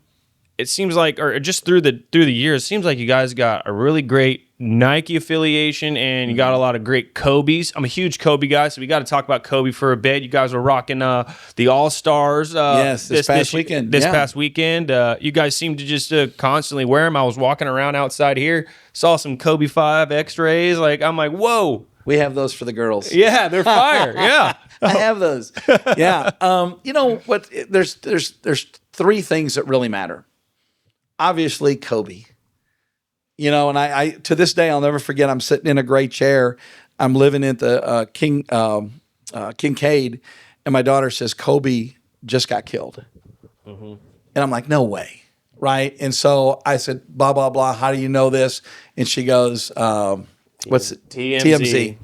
It seems like, or just through the years, it seems like you guys got a really great Nike affiliation, and you got a lot of great Kobes. I'm a huge Kobe guy, so we got to talk about Kobe for a bit. You guys were rocking the All-Stars. This past weekend. Past weekend. You guys seem to just constantly wear them. I was walking around outside here, saw some Kobe 5 X-rays. I'm like, whoa. We have those for the girls. Yeah, they're fire. Yeah. I have those. Yeah. What? There's 3 things that really matter. Obviously, Kobe. And I to this day, I'll never forget, I'm sitting in a gray chair. I'm living at the Kincaid, and my daughter says, Kobe just got killed. And I'm like, no way, right? And so I said, blah, blah, blah, how do you know this? And she goes, what's it? TMZ.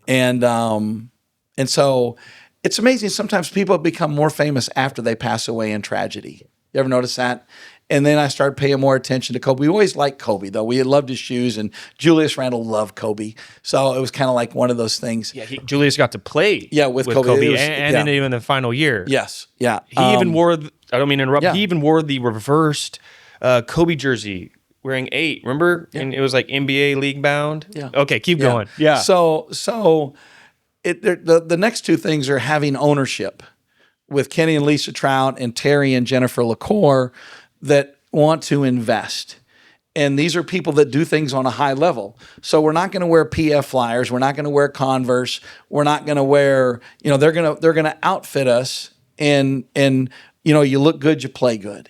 And so it's amazing. Sometimes people become more famous after they pass away in tragedy. You ever notice that? And then I started paying more attention to Kobe. We always liked Kobe, though. We loved his shoes, and Julius Randle loved Kobe. So it was kind of like one of those things. Yeah, Julius got to play with Kobe. And even the final year. Yes, yeah. He even wore, I don't mean to interrupt, Yeah. he even wore the reversed Kobe jersey wearing 8, remember? Yeah. And it was like NBA league bound. Yeah. Okay, keep going. Yeah. So the next 2 things are having ownership with Kenny and Lisa Troutt and Terry and Jennifer LaCour that want to invest. And these are people that do things on a high level. So we're not going to wear PF flyers. We're not going to wear Converse. We're not going to wear, they're going to outfit us and you look good, you play good.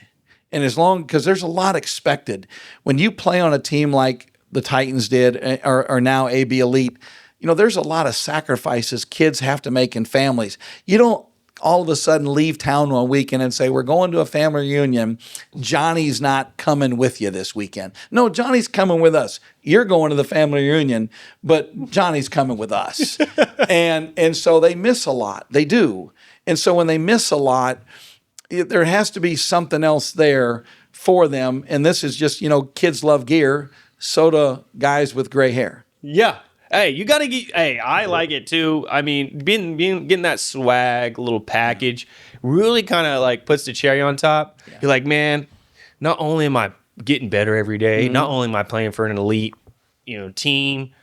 And because there's a lot expected. When you play on a team like the Titans did, or now AB Elite, there's a lot of sacrifices kids have to make in families. You don't all of a sudden leave town one weekend and say, we're going to a family reunion. Johnny's not coming with you this weekend. No, Johnny's coming with us. You're going to the family reunion, but Johnny's coming with us. and so they miss a lot. They do. And so when they miss a lot, there has to be something else there for them. And this is just, kids love gear. So do guys with gray hair. Yeah. Hey, you got to get. Hey, I like it too. I mean, getting that swag little package really kind of like puts the cherry on top. Yeah. You're like, man, not only am I getting better every day, not only am I playing for an elite, team,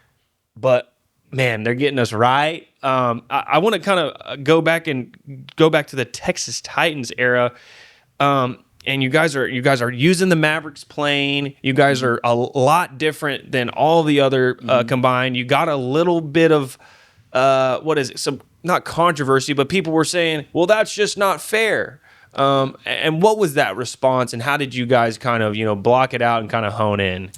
but man, they're getting us right. I want to kind of go back to the Texas Titans era. And you guys are using the Mavericks plane. You guys are a lot different than all the other combined. You got a little bit of some not controversy, but people were saying, well, that's just not fair. And what was that response, and how did you guys kind of block it out and kind of hone in?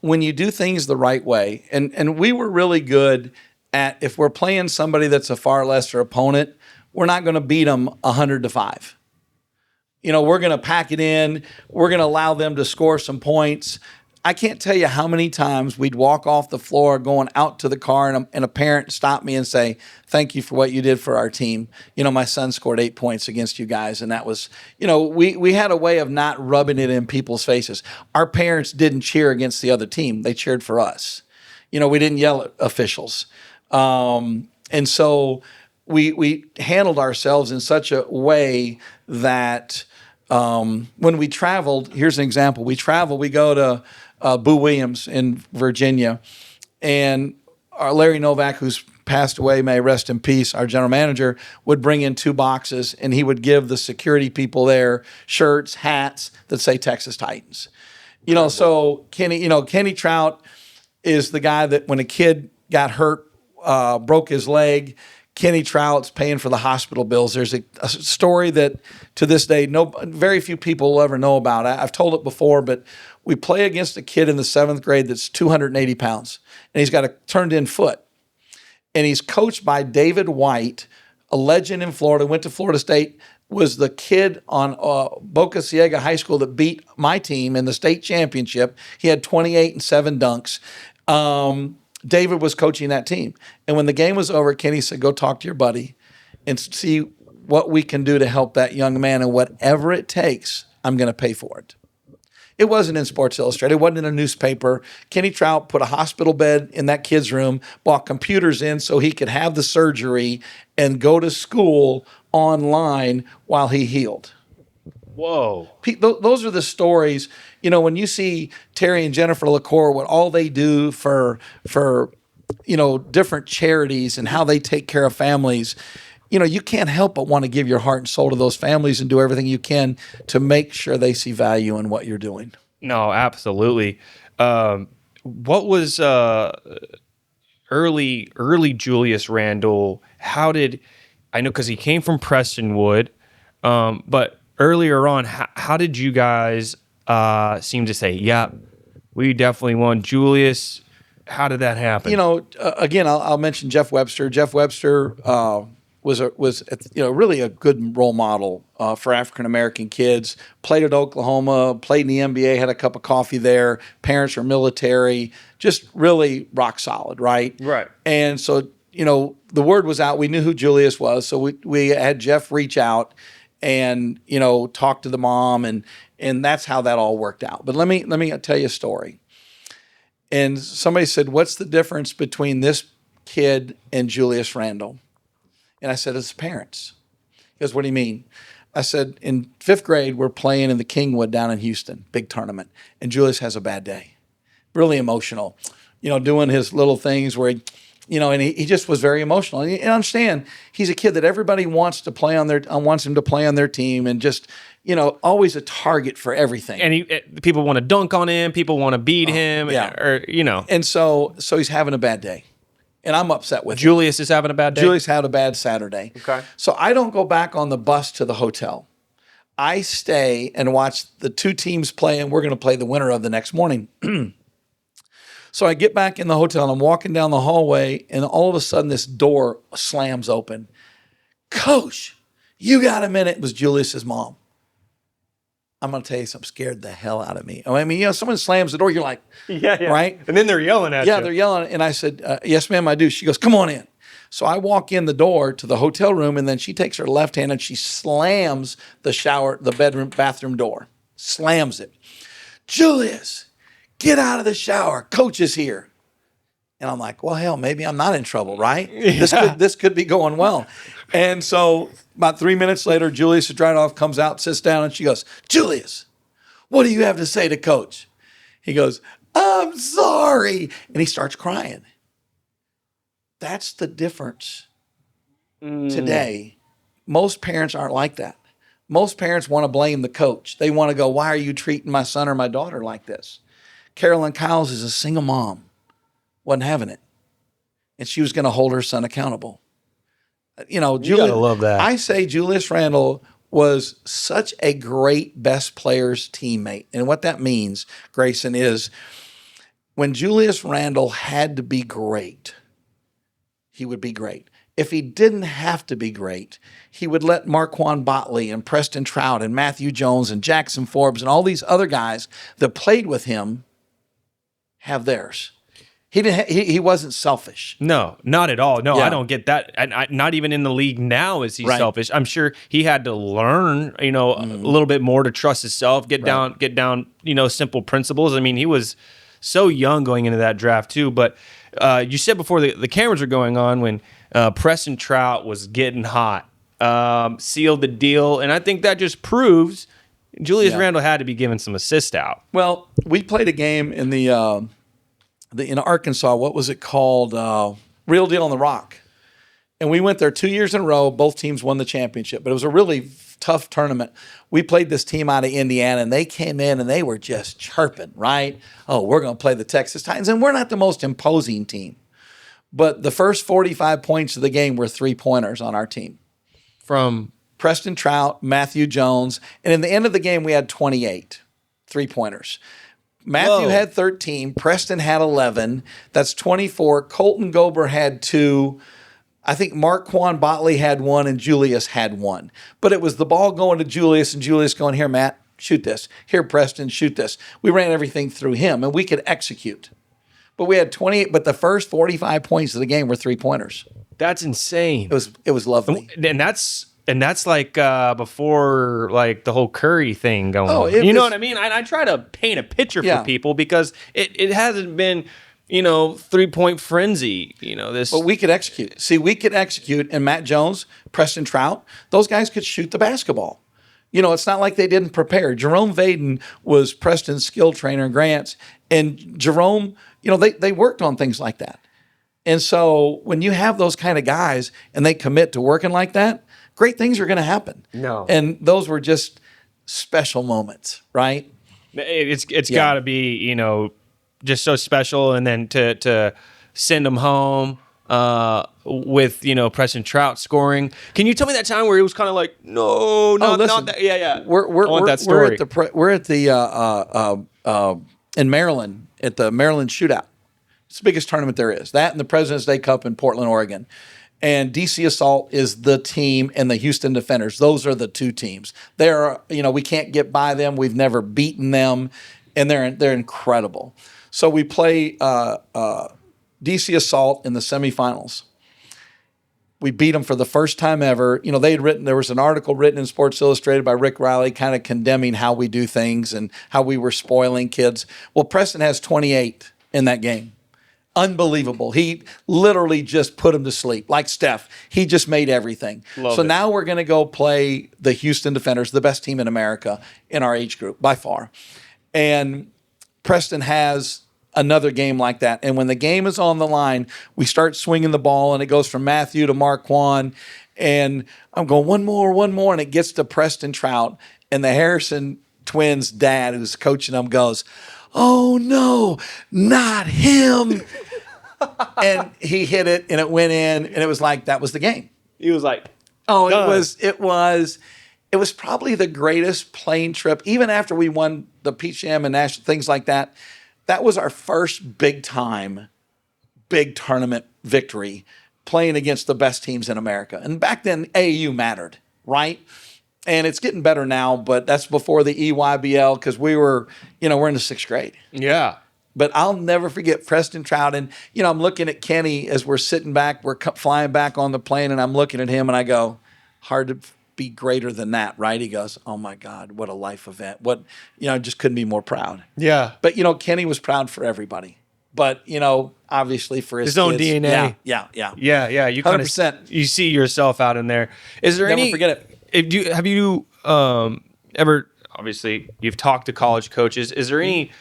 When you do things the right way, and we were really good at, if we're playing somebody that's a far lesser opponent, we're not going to beat them 100-5. We're going to pack it in. We're going to allow them to score some points. I can't tell you how many times we'd walk off the floor going out to the car and a parent stop me and say, thank you for what you did for our team. My son scored 8 points against you guys. And that was, we had a way of not rubbing it in people's faces. Our parents didn't cheer against the other team. They cheered for us. We didn't yell at officials. And so we handled ourselves in such a way that when we traveled, here's an example. We go to Boo Williams in Virginia, and our Larry Novak, who's passed away, may rest in peace, our general manager, would bring in 2 boxes, and he would give the security people there shirts, hats that say Texas Titans. So Kenny Troutt is the guy that when a kid got hurt, broke his leg, Kenny Trout's paying for the hospital bills. There's a story that to this day, very few people will ever know about. I've told it before, but we play against a kid in the 7th grade that's 280 pounds, and he's got a turned-in foot. And he's coached by David White, a legend in Florida, went to Florida State, was the kid on Boca Ciega High School that beat my team in the state championship. He had 28 and 7 dunks. David was coaching that team. And when the game was over, Kenny said, go talk to your buddy and see what we can do to help that young man. And whatever it takes, I'm going to pay for it. It wasn't in Sports Illustrated. It wasn't in a newspaper. Kenny Troutt put a hospital bed in that kid's room, bought computers in so he could have the surgery and go to school online while he healed. Whoa. Those are the stories. When you see Terry and Jennifer LaCour, what all they do for different charities and how they take care of families, you can't help but want to give your heart and soul to those families and do everything you can to make sure they see value in what you're doing. No, absolutely. What was early Julius Randle? I know because he came from Prestonwood, but earlier on, how did you guys seem to say, yeah, we definitely want Julius? How did that happen? Again, I'll mention Jeff Webster. Jeff Webster was really a good role model for African American kids. Played at Oklahoma, played in the NBA, had a cup of coffee there. Parents were military, just really rock solid, right? Right. And so the word was out. We knew who Julius was, so we had Jeff reach out and talk to the mom, and that's how that all worked out. But let me tell you a story. And somebody said, what's the difference between this kid and Julius Randle? And I said, it's parents. He goes, what do you mean? I said, in 5th grade, we're playing in the Kingwood down in Houston, big tournament, and Julius has a bad day. Really emotional, doing his little things where and he just was very emotional. And you understand, he's a kid that everybody wants him to play on their team, and just, always a target for everything. And people want to dunk on him, people want to beat him, And so he's having a bad day. And I'm upset with Julius is having a bad day? Julius had a bad Saturday. Okay. So I don't go back on the bus to the hotel. I stay and watch the two teams play, and we're going to play the winner of the next morning. So I get back in the hotel, and I'm walking down the hallway, and all of a sudden this door slams open. Coach, you got a minute? It was Julius's mom. I'm going to tell you something, scared the hell out of me. I mean, someone slams the door, you're like, right? And then they're yelling at you. Yeah, they're yelling. And I said, yes, ma'am, I do. She goes, come on in. So I walk in the door to the hotel room, and then she takes her left hand and she slams the bathroom door, slams it. Julius, get out of the shower. Coach is here. And I'm like, well, hell, maybe I'm not in trouble, right? Yeah. This could be going well. And so about 3 minutes later, Julius Randle comes out, sits down, and she goes, Julius, what do you have to say to Coach? He goes, I'm sorry. And he starts crying. That's the difference today. Most parents aren't like that. Most parents want to blame the coach. They want to go, why are you treating my son or my daughter like this? Carolyn Kyles is a single mom. Wasn't having it. And she was going to hold her son accountable. You gotta love that. I say Julius Randle was such a great best players teammate. And what that means, Grayson, is when Julius Randle had to be great, he would be great. If he didn't have to be great, he would let Marquand Botley and Preston Troutt and Matthew Jones and Jackson Forbes and all these other guys that played with him have theirs. He wasn't selfish. No, not at all. No, Yeah. I don't get that. And not even in the league now is he selfish. I'm sure he had to learn, a little bit more to trust himself, get down, simple principles. I mean, he was so young going into that draft too. But you said before the cameras were going on when Preston Troutt was getting hot, sealed the deal, and I think that just proves Julius Randle had to be giving some assist out. Well, we played a game in in Arkansas. What was it called? Real Deal on the Rock. And we went there 2 years in a row. Both teams won the championship, but it was a really tough tournament. We played this team out of Indiana, and they came in and they were just chirping, right? Oh, we're going to play the Texas Titans, and we're not the most imposing team. But the first 45 points of the game were three-pointers on our team. From Preston Troutt, Matthew Jones, and in the end of the game, we had 28 three-pointers. Matthew had 13, Preston had 11, that's 24. Colton Gober had 2. I think Marquand Botley had 1 and Julius had 1. But it was the ball going to Julius and Julius going, here, Matt, shoot this. Here, Preston, shoot this. We ran everything through him, and we could execute. But we had 28, but the first 45 points of the game were three-pointers. That's insane. It was lovely. And that's like before like the whole Curry thing going on. You know what I mean? I try to paint a picture for people because it hasn't been, 3-point frenzy, this. But we could execute. See, we could execute, and Matt Jones, Preston Troutt, those guys could shoot the basketball. It's not like they didn't prepare. Jerome Vaden was Preston's skill trainer in Grants, and Jerome, they worked on things like that. And so when you have those kind of guys and they commit to working like that, great things are going to happen. No. And those were just special moments, right? It's got to be, just so special. And then to send them home with, Preston Troutt scoring. Can you tell me that time where it was kind of like, no, not that? Yeah. I want that story. We're at the in Maryland at the Maryland Shootout. It's the biggest tournament there is. That and the President's Day Cup in Portland, Oregon. And DC Assault is the team, and the Houston Defenders. Those are the two teams. They're, we can't get by them. We've never beaten them, and they're incredible. So we play DC Assault in the semifinals. We beat them for the first time ever. There was an article written in Sports Illustrated by Rick Riley kind of condemning how we do things and how we were spoiling kids. Well, Preston has 28 in that game. Unbelievable. He literally just put him to sleep, like Steph. He just made everything. Now we're going to go play the Houston Defenders, the best team in America in our age group, by far. And Preston has another game like that. And when the game is on the line, we start swinging the ball, and it goes from Matthew to Marquand. And I'm going, one more, and it gets to Preston Troutt. And the Harrison twins' dad, who's coaching them, goes, oh, no, not him. And he hit it, and it went in, and it was like that was the game. He was like, oh, done. it was. it was probably the greatest plane trip. Even after we won the PCM and national things like that, that was our first big tournament victory playing against the best teams in America. And back then, AAU mattered, right? And it's getting better now, but that's before the EYBL because we're in the 6th grade. Yeah. But I'll never forget Preston Troutt. And, I'm looking at Kenny as we're sitting back, we're flying back on the plane, and I'm looking at him and I go, hard to be greater than that, right? He goes, oh my God, what a life event. What, I just couldn't be more proud. Yeah. But, Kenny was proud for everybody. But, obviously for his own kids. DNA. Yeah. Yeah. You 100%. You see yourself out in there. Is there Never forget it. Have you ever, obviously, you've talked to college coaches. Is there any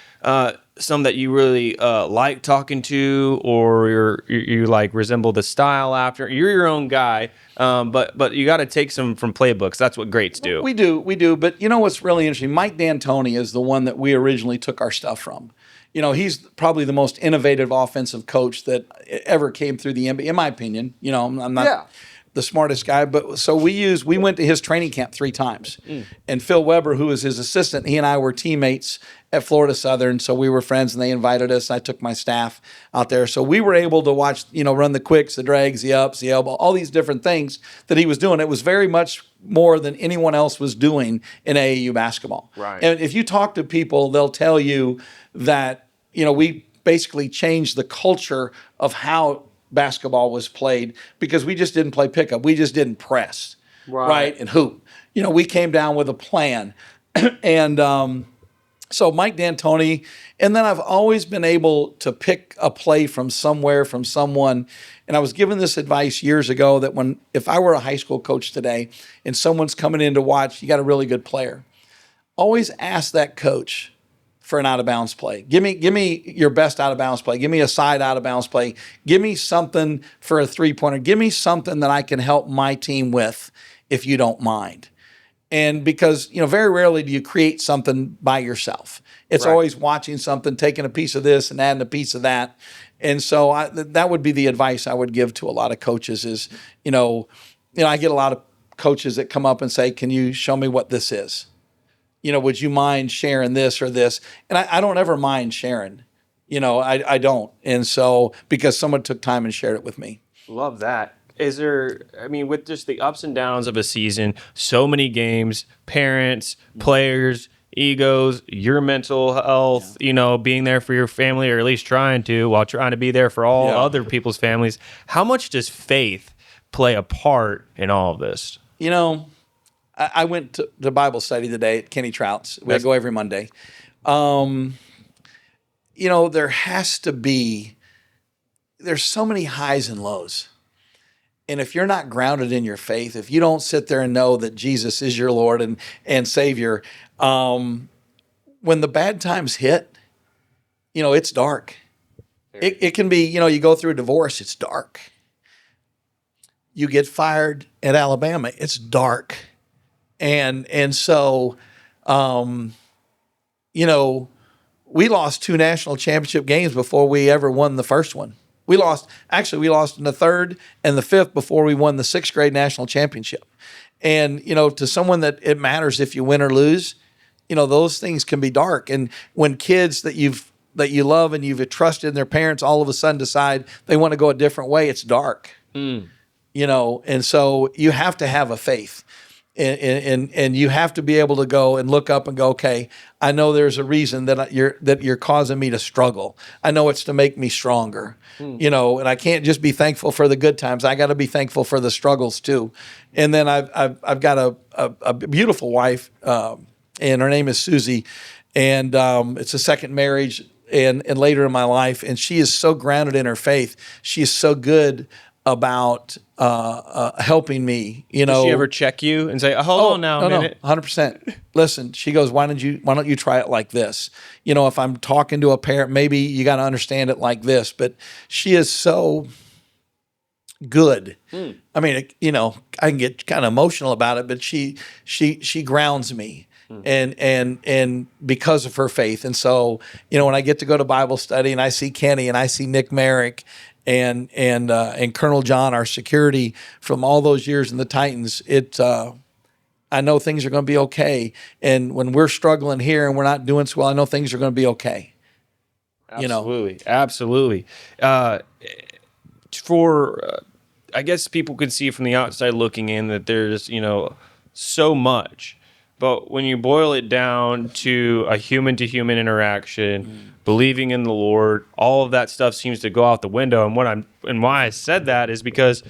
some that you really like talking to, or you like resemble the style after? You're your own guy, but you got to take some from playbooks. That's what greats do. We do. But what's really interesting? Mike D'Antoni is the one that we originally took our stuff from. He's probably the most innovative offensive coach that ever came through the NBA, in my opinion. I'm not the smartest guy, but so we went to his training camp 3 times. And Phil Weber, who was his assistant, he and I were teammates at Florida Southern, so we were friends, and they invited us. I took my staff out there. So we were able to watch, run the quicks, the drags, the ups, the elbow, all these different things that he was doing. It was very much more than anyone else was doing in AAU basketball. Right. And if you talk to people, they'll tell you that, we basically changed the culture of how basketball was played because we just didn't play pickup. We just didn't press, right? And hoop. We came down with a plan. And so Mike D'Antoni, and then I've always been able to pick a play from somewhere, from someone. And I was given this advice years ago that if I were a high school coach today and someone's coming in to watch, you got a really good player, always ask that coach for an out-of-bounds play. Give me your best out-of-bounds play. Give me a side out-of-bounds play. Give me something for a three-pointer. Give me something that I can help my team with if you don't mind. And because, very rarely do you create something by yourself. It's always watching something, taking a piece of this and adding a piece of that. And so that would be the advice I would give to a lot of coaches is, I get a lot of coaches that come up and say, can you show me what this is? Would you mind sharing this or this? And I don't ever mind sharing. I don't. And so because someone took time and shared it with me. Love that. Is there, with just the ups and downs of a season, so many games, parents, players, egos, your mental health, being there for your family, or at least trying to, while trying to be there for all other people's families. How much does faith play a part in all of this? I went to the Bible study today at Kenny Trout's. We go every Monday. There has to be, there's so many highs and lows. And if you're not grounded in your faith, if you don't sit there and know that Jesus is your Lord and Savior, when the bad times hit, it's dark. It can be, you go through a divorce, it's dark. You get fired at Alabama, it's dark. And so, we lost 2 national championship games before we ever won the first one. We lost in the 3rd and the 5th before we won the 6th grade national championship. And, to someone that it matters if you win or lose, those things can be dark. And when kids that you love and you've trusted in their parents all of a sudden decide they want to go a different way, it's dark. And so you have to have a faith. And you have to be able to go and look up and go, okay, I know there's a reason that you're causing me to struggle. I know it's to make me stronger, and I can't just be thankful for the good times. I got to be thankful for the struggles too. And then I've got a beautiful wife, and her name is Susie, and it's a second marriage and later in my life, and she is so grounded in her faith. She is so good about helping me. Does she ever check you and say, hold on now a minute? 100%. Listen, she goes, why don't you try it like this? If I'm talking to a parent, maybe you got to understand it like this. But she is so good. I mean, I can get kind of emotional about it, but she grounds me. And because of her faith. And so, when I get to go to Bible study and I see Kenny and I see Nick Merrick and Colonel John, our security from all those years in the Titans, I I know things are going to be okay. And when we're struggling here and we're not doing so well, I know things are going to be okay. Absolutely. Absolutely. I guess people could see from the outside looking in that there's, so much. But when you boil it down to a human-to-human interaction, believing in the Lord, all of that stuff seems to go out the window. And why I said that is because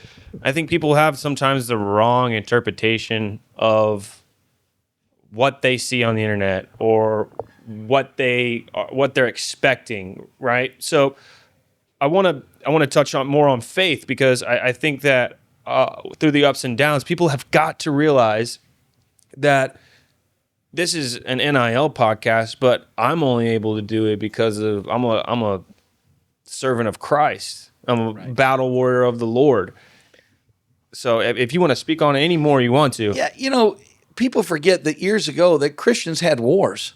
I think people have sometimes the wrong interpretation of what they see on the internet or what they're expecting, right? So I want to touch on more on faith because I think that through the ups and downs, people have got to realize that this is an NIL podcast, but I'm only able to do it because of I'm a servant of Christ. I'm a battle warrior of the Lord. So if you want to speak on it any more, you want to. Yeah, people forget that years ago that Christians had wars.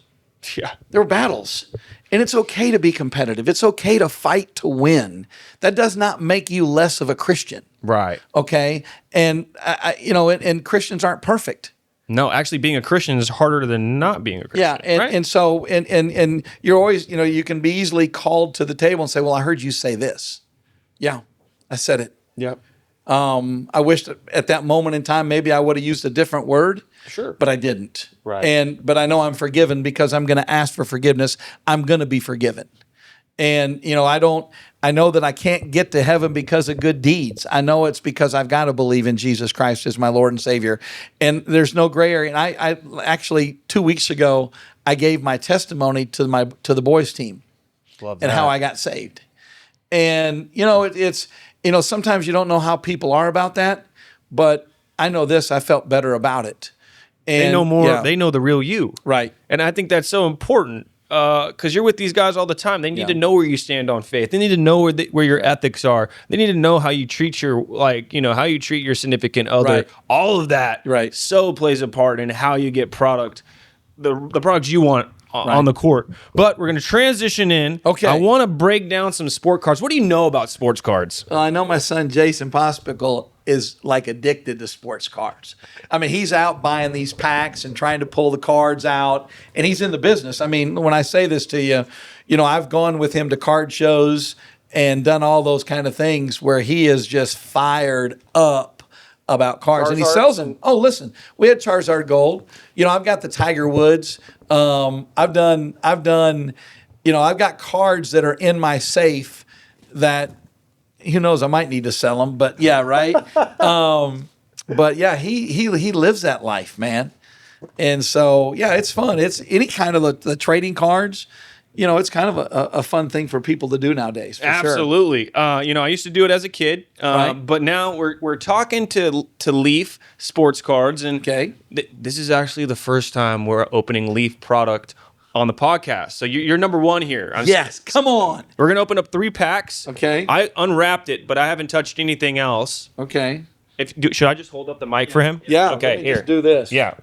Yeah. There were battles. And it's okay to be competitive. It's okay to fight to win. That does not make you less of a Christian. Right. Okay? And and Christians aren't perfect. No, actually being a Christian is harder than not being a Christian. Yeah, and so you're always, you can be easily called to the table and say, "Well, I heard you say this." Yeah, I said it. Yep. I wished at that moment in time maybe I would have used a different word. Sure. But I didn't. Right. But I know I'm forgiven because I'm going to ask for forgiveness. I'm going to be forgiven. And I know that I can't get to heaven because of good deeds. I know it's because I've got to believe in Jesus Christ as my Lord and Savior. And there's no gray area. And I actually 2 weeks ago I gave my testimony to the boys team. Love that. And how I got saved. And it's sometimes you don't know how people are about that, but I know this, I felt better about it. And they know more. Yeah. They know the real you. Right. And I think that's so important because you're with these guys all the time. They need to know where you stand on faith. They need to know where your ethics are. They need to know how you treat how you treat your significant other. Right. All of that so plays a part in how you get the products you want on the court. But we're going to transition in. Okay. I want to break down some sport cards. What do you know about sports cards? Well, I know my son Jayson Pospichal is like addicted to sports cards. I mean, he's out buying these packs and trying to pull the cards out, and he's in the business. I mean, when I say this to you, I've gone with him to card shows and done all those kind of things where he is just fired up about cards. And he sells them. Oh, listen, we had Charizard Gold. I've got the Tiger Woods. I've got cards that are in my safe that who knows, I might need to sell them, but yeah, right. But yeah, he lives that life, man. And so, yeah, it's fun. It's any kind of the trading cards. It's kind of a fun thing for people to do nowadays. For Absolutely. Sure. I used to do it as a kid, but now we're talking to Leaf Sports Cards, and this is actually the first time we're opening Leaf product on the podcast. So you're number one here. Yes, come on. We're going to open up 3 packs. Okay. I unwrapped it, but I haven't touched anything else. Okay. Should I just hold up the mic for him? Yeah. Okay, here. Just do this. Yeah.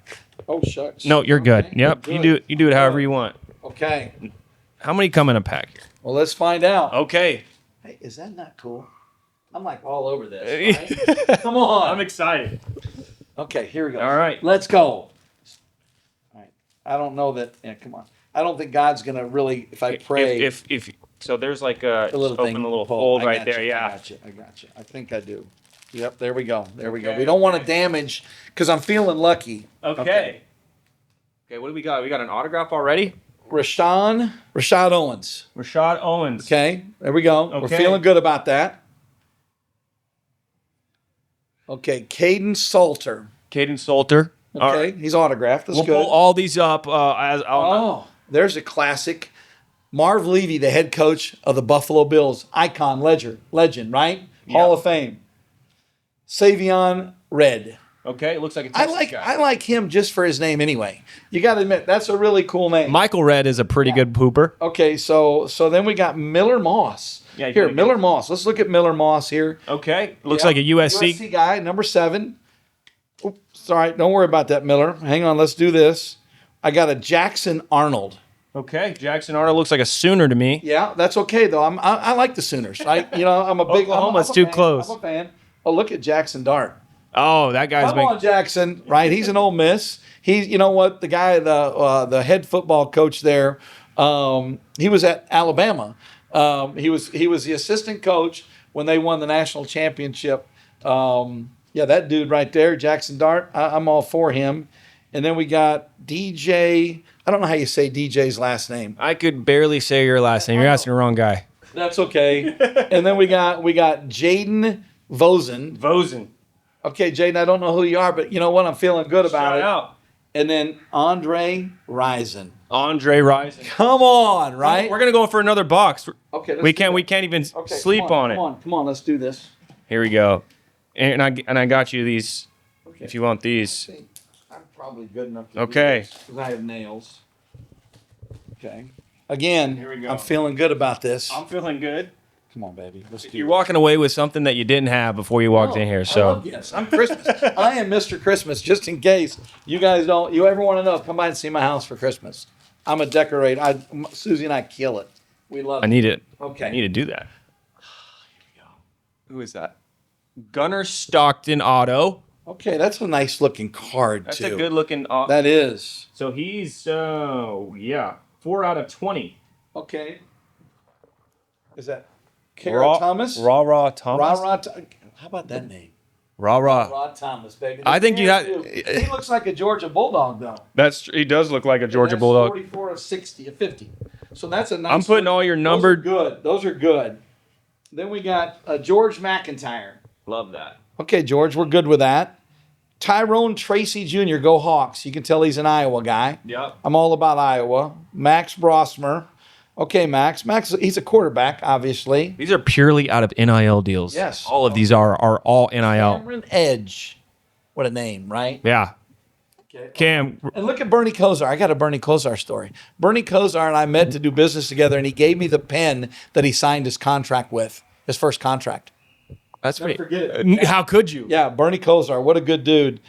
Oh, shucks. No, you're good. Okay, Yep. good. You do it however you want. Okay. How many come in a pack here? Well, let's find out. Okay. Hey, is that not cool? I'm like all over this. Right? Come on. I'm excited. Okay, here we go. All right. Let's go. All right. I don't know that. Yeah, come on. I don't think God's going to really, if I pray. If so there's like a little thing. open a little fold right there. I Yeah. got you. I think I do. Yep, there we go. We don't want to damage because I'm feeling lucky. Okay, what do we got? We got an autograph already? Rashad Owens. Rashad Owens. Okay, there we go. Okay. We're feeling good about that. Okay, Caden Salter. Okay, he's autographed. That's we'll good. pull all these up. There's a classic. Marv Levy, the head coach of the Buffalo Bills, icon, legend, right? Yep. Hall of Fame. Savion Red. Okay, it looks like a Texas guy. I like him just for his name anyway. You got to admit, that's a really cool name. Michael Red is a pretty good pooper. Okay, so then we got Miller Moss. Yeah, here, Miller Moss. Let's look at Miller Moss here. Okay, looks like a USC guy, number 7. Oops, sorry, don't worry about that, Miller. Hang on, let's do this. I got a Jackson Arnold. Okay, Jackson Arnold looks like a Sooner to me. Yeah, that's okay though. I like the Sooners. I'm a big. Oklahoma's too close. I'm a fan. Oh, look at Jackson Dart. Oh, that guy's Come on, Jackson, right? He's an Ole Miss. He's, you know what, the guy, the head football coach there, he was at Alabama. He was the assistant coach when they won the national championship. Yeah, that dude right there, Jackson Dart, I'm all for him. And then we got DJ. I don't know how you say DJ's last name. I could barely say your last name. You're asking the wrong guy. That's okay. And then we got Jaden Vosen. Vosen. Okay, Jaden, I don't know who you are, but you know what? I'm feeling good about it. Out. And then Andre Rison. Andre Rison. Come on, right? We're gonna go for another box. Okay. We can't even sleep on it. Come on, let's do this. Here we go. And I got you these. Okay. If you want these. I'm probably good enough to Okay. because I have nails. Okay. Again, Here we go. I'm feeling good about this. I'm feeling good. Come on, baby. Let's do You're it. walking away with something that you didn't have before you walked in here. So Yes, I'm Christmas. I am Mr. Christmas, just in case you guys you ever want to know, come by and see my house for Christmas. I'm a decorator. Susie and I kill it. We love I it. need it. Okay. I need to do that. Who is that? Gunnar Stockton auto. Okay, that's a nice looking card, That's too. a good looking auto. That is. So he's 4 out of 20. Okay. Is that Kara Thomas? Raw Thomas. How about that name? Raw. Rod Thomas, baby. I think you had. He looks like a Georgia Bulldog, though. He does look like a Georgia That's Bulldog. 44 of 60 of 50. So that's a nice. I'm putting all your numbered. Those are good. Then we got George McIntyre. Love that. Okay, George, we're good with that. Tyrone Tracy Jr., go Hawks. You can tell he's an Iowa guy. Yep. I'm all about Iowa. Max Brosmer. Okay, Max, he's a quarterback, obviously. These are purely out of NIL deals. Yes. All of these are all NIL. Cameron Edge. What a name, right? Yeah. Okay. Cam. And look at Bernie Kosar. I got a Bernie Kosar story. Bernie Kosar and I met to do business together, and he gave me the pen that he signed his contract with, his first contract. That's Never pretty. forget it. How could you? Yeah, Bernie Kosar. What a good dude.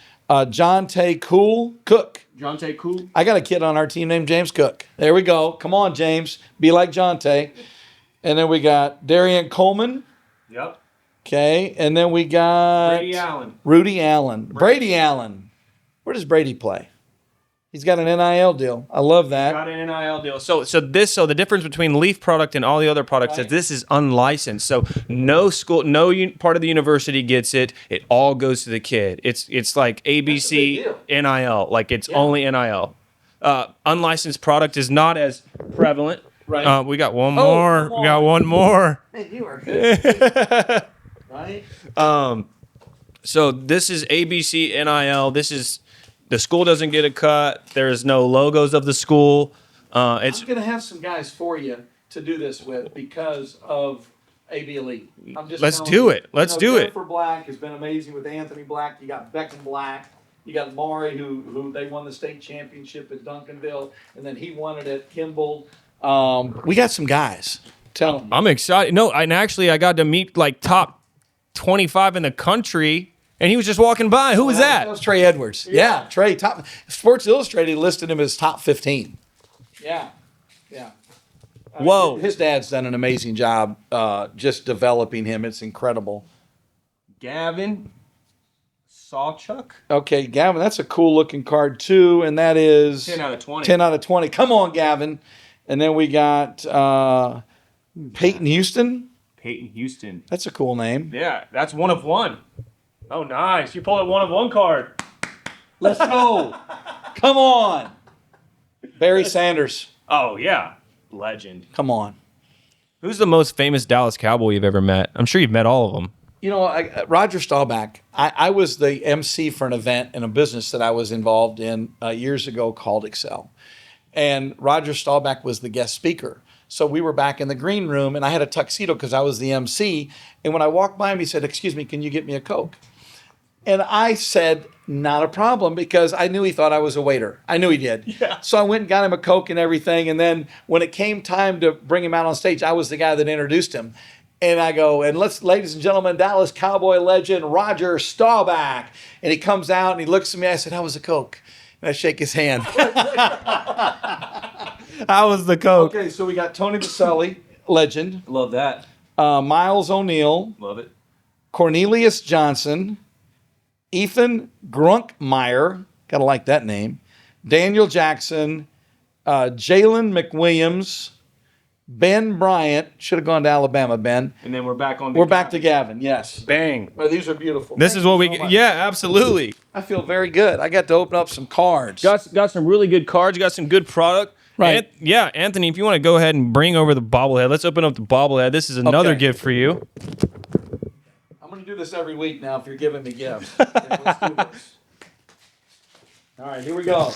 John Tay Cook. John Tay Cool. I got a kid on our team named James Cook. There we go. Come on, James. Be like John Tay. And then we got Darian Coleman. Yep. Okay. And then we got Rudy Allen. Brady Allen. Where does Brady play? He's got an NIL deal. I love that. Got an NIL deal. So the difference between Leaf product and all the other products is this is unlicensed. So no school, part of the university gets it. It all goes to the kid. It's like ABC NIL. Like it's only NIL. Unlicensed product is not as prevalent. Right. We got one more. We got one more. Man, you are good. Right? So this is ABC NIL. This is. The school doesn't get a cut. There's no logos of the school. I'm going to have some guys for you to do this with because of AB Elite. Let's do it. Let's do it. Jennifer Black has been amazing with Anthony Black. You got Beckham Black. You got Maury, who they won the state championship at Duncanville, and then he won it at Kimball. We got some guys. Tell them. I'm excited. No, and actually I got to meet like top 25 in the country. And he was just walking by. Who was that? That was Trey Edwards. Yeah, Trey. Sports Illustrated listed him as top 15. Yeah. Whoa. His dad's done an amazing job just developing him. It's incredible. Gavin Sawchuk. Okay, Gavin, that's a cool looking card too, and that is 10 out of 20. 10 out of 20. Come on, Gavin. And then we got Peyton Houston. Peyton Houston. That's a cool name. Yeah, that's 1 of 1. Oh, nice. You pulled a 1 of 1 card. Let's go. Come on. Barry Sanders. Oh, yeah. Legend. Come on. Who's the most famous Dallas Cowboy you've ever met? I'm sure you've met all of them. You know, Roger Staubach. I was the MC for an event in a business that I was involved in years ago called Excel. And Roger Staubach was the guest speaker. So we were back in the green room, and I had a tuxedo because I was the MC. And when I walked by him, he said, "Excuse me, can you get me a Coke?" And I said, "Not a problem," because I knew he thought I was a waiter. I knew he did. Yeah. So I went and got him a Coke and everything. And then when it came time to bring him out on stage, I was the guy that introduced him. And I go, and ladies and gentlemen, Dallas Cowboy legend, Roger Staubach. And he comes out and he looks at me. I said, "How was the Coke?" And I shake his hand. How was the Coke? Okay, so we got Tony Baselli, legend. Love that. Miles O'Neill. Love it. Cornelius Johnson. Ethan Grunkmeyer, gotta like that name, Daniel Jackson, Jalen McWilliams, Ben Bryant, should have gone to Alabama, Ben. And then we're back on. We're back to Gavin, yes. Bang. Well, these are beautiful. This Thank is what you we so get. much. Yeah, absolutely. I feel very good. I got to open up some cards. Got some really good cards. Got some good product. Right. Yeah, Anthony, if you want to go ahead and bring over the bobblehead, let's open up the bobblehead. This is another Okay. gift for you. I'm going to do this every week now if you're giving me gifts. Okay, let's do this. All right, here we go.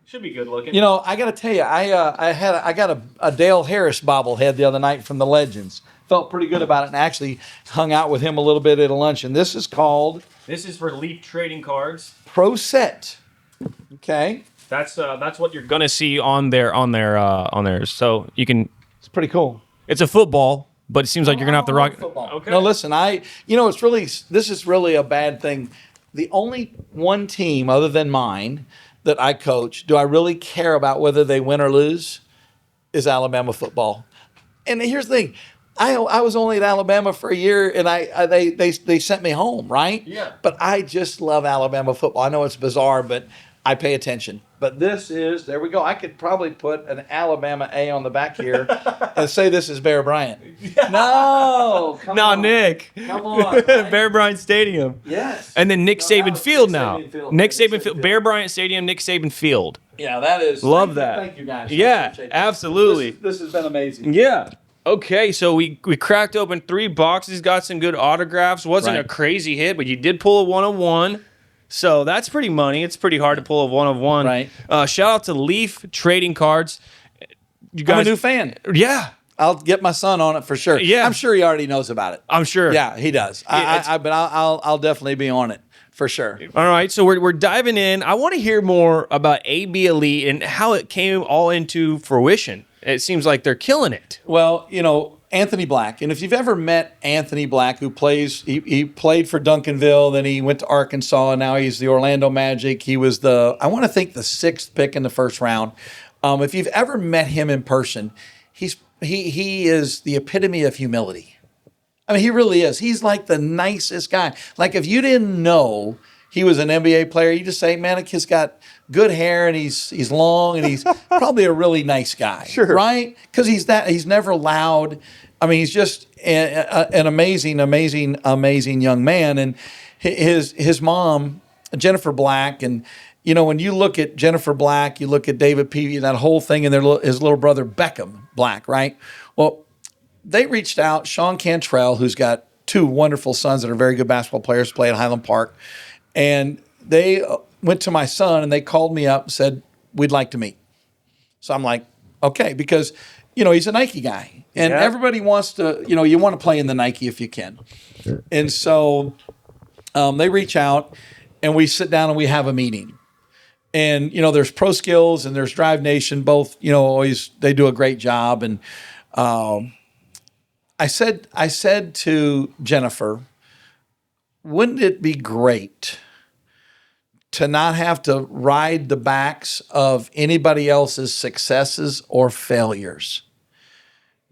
Should be good looking. You know, I got to tell you, I got a Dale Harris bobblehead the other night from the Legends. Felt pretty good about it, and actually hung out with him a little bit at a lunch. And this is called This is for Leaf trading cards. Pro Set. Okay, That's what you're gonna see on there. So you can. it's pretty cool. It's a football, but it seems like you're gonna have to rock. Football. Okay. No, listen, this is really a bad thing. The only one team other than mine that I coach, do I really care about whether they win or lose, is Alabama football. And here's the thing. I was only at Alabama for a year, and they sent me home, right? Yeah. But I just love Alabama football. I know it's bizarre, but I pay attention. But this is, there we go. I could probably put an Alabama A on the back here and say this is Bear Bryant. No, come No, on. Nick. Come on. Right? Bear Bryant Stadium. Yes. And then Nick No, Saban that was Field Nick now. Saban Field. Nick Nick Saban Saban Field. Field. Bear Bryant Stadium, Nick Saban Field. Yeah, that is. Love that. Thank you guys. I Yeah, appreciate that. absolutely. This has been amazing. Yeah. Okay, so we cracked open 3 boxes, got some good autographs. Wasn't Right. a crazy hit, but you did pull a 1-of-1. So that's pretty money. It's pretty hard to pull a 1-of-1. Right. Shout out to Leaf Trading Cards. You guys, I'm a new fan. Yeah, I'll get my son on it for sure. Yeah. I'm sure he already knows about it. I'm sure. Yeah, he does. But I'll definitely be on it for sure. All right, so we're diving in. I want to hear more about AB Elite and how it came all into fruition. It seems like they're killing it. Well, you know, Anthony Black, and if you've ever met Anthony Black, who he played for Duncanville, then he went to Arkansas, and now he's the Orlando Magic. He was the 6th pick in the first round. If you've ever met him in person, he is the epitome of humility. I mean, he really is. He's like the nicest guy. Like, if you didn't know he was an NBA player, you just say, man, he's got good hair and he's long and he's probably a really nice guy. Sure. Right? Because he's never loud. I mean, he's just an amazing young man. And his mom, Jennifer Black, and you know, when you look at Jennifer Black, you look at David Peavy, that whole thing, and his little brother Beckham Black, right? Well, they reached out. Sean Cantrell, who's got 2 wonderful sons that are very good basketball players, play at Highland Park, and they went to my son and they called me up and said, we'd like to meet. So I'm like, okay, because, you know, he's a Nike guy. And Yeah. everybody wants to, you know, you want to play in the Nike if you can. Sure. And so they reach out and we sit down and we have a meeting. And, you know, there's Pro Skills and there's Drive Nation, both, you know, they do a great job. And I said to Jennifer, wouldn't it be great to not have to ride the backs of anybody else's successes or failures?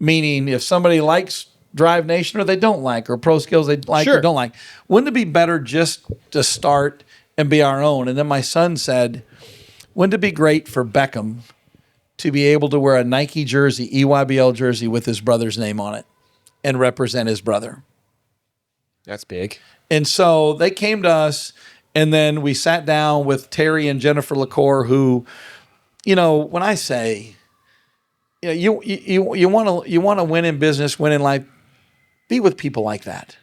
Meaning, if somebody likes Drive Nation or they don't like, or Pro Skills they like Sure. or don't like, wouldn't it be better just to start and be our own? And then my son said, wouldn't it be great for Beckham to be able to wear a Nike jersey, EYBL jersey, with his brother's name on it and represent his brother? That's big. And so they came to us, and then we sat down with Terry and Jennifer LaCour, who, you know, when I say, you know, you want to win in business, win in life, be with people like that.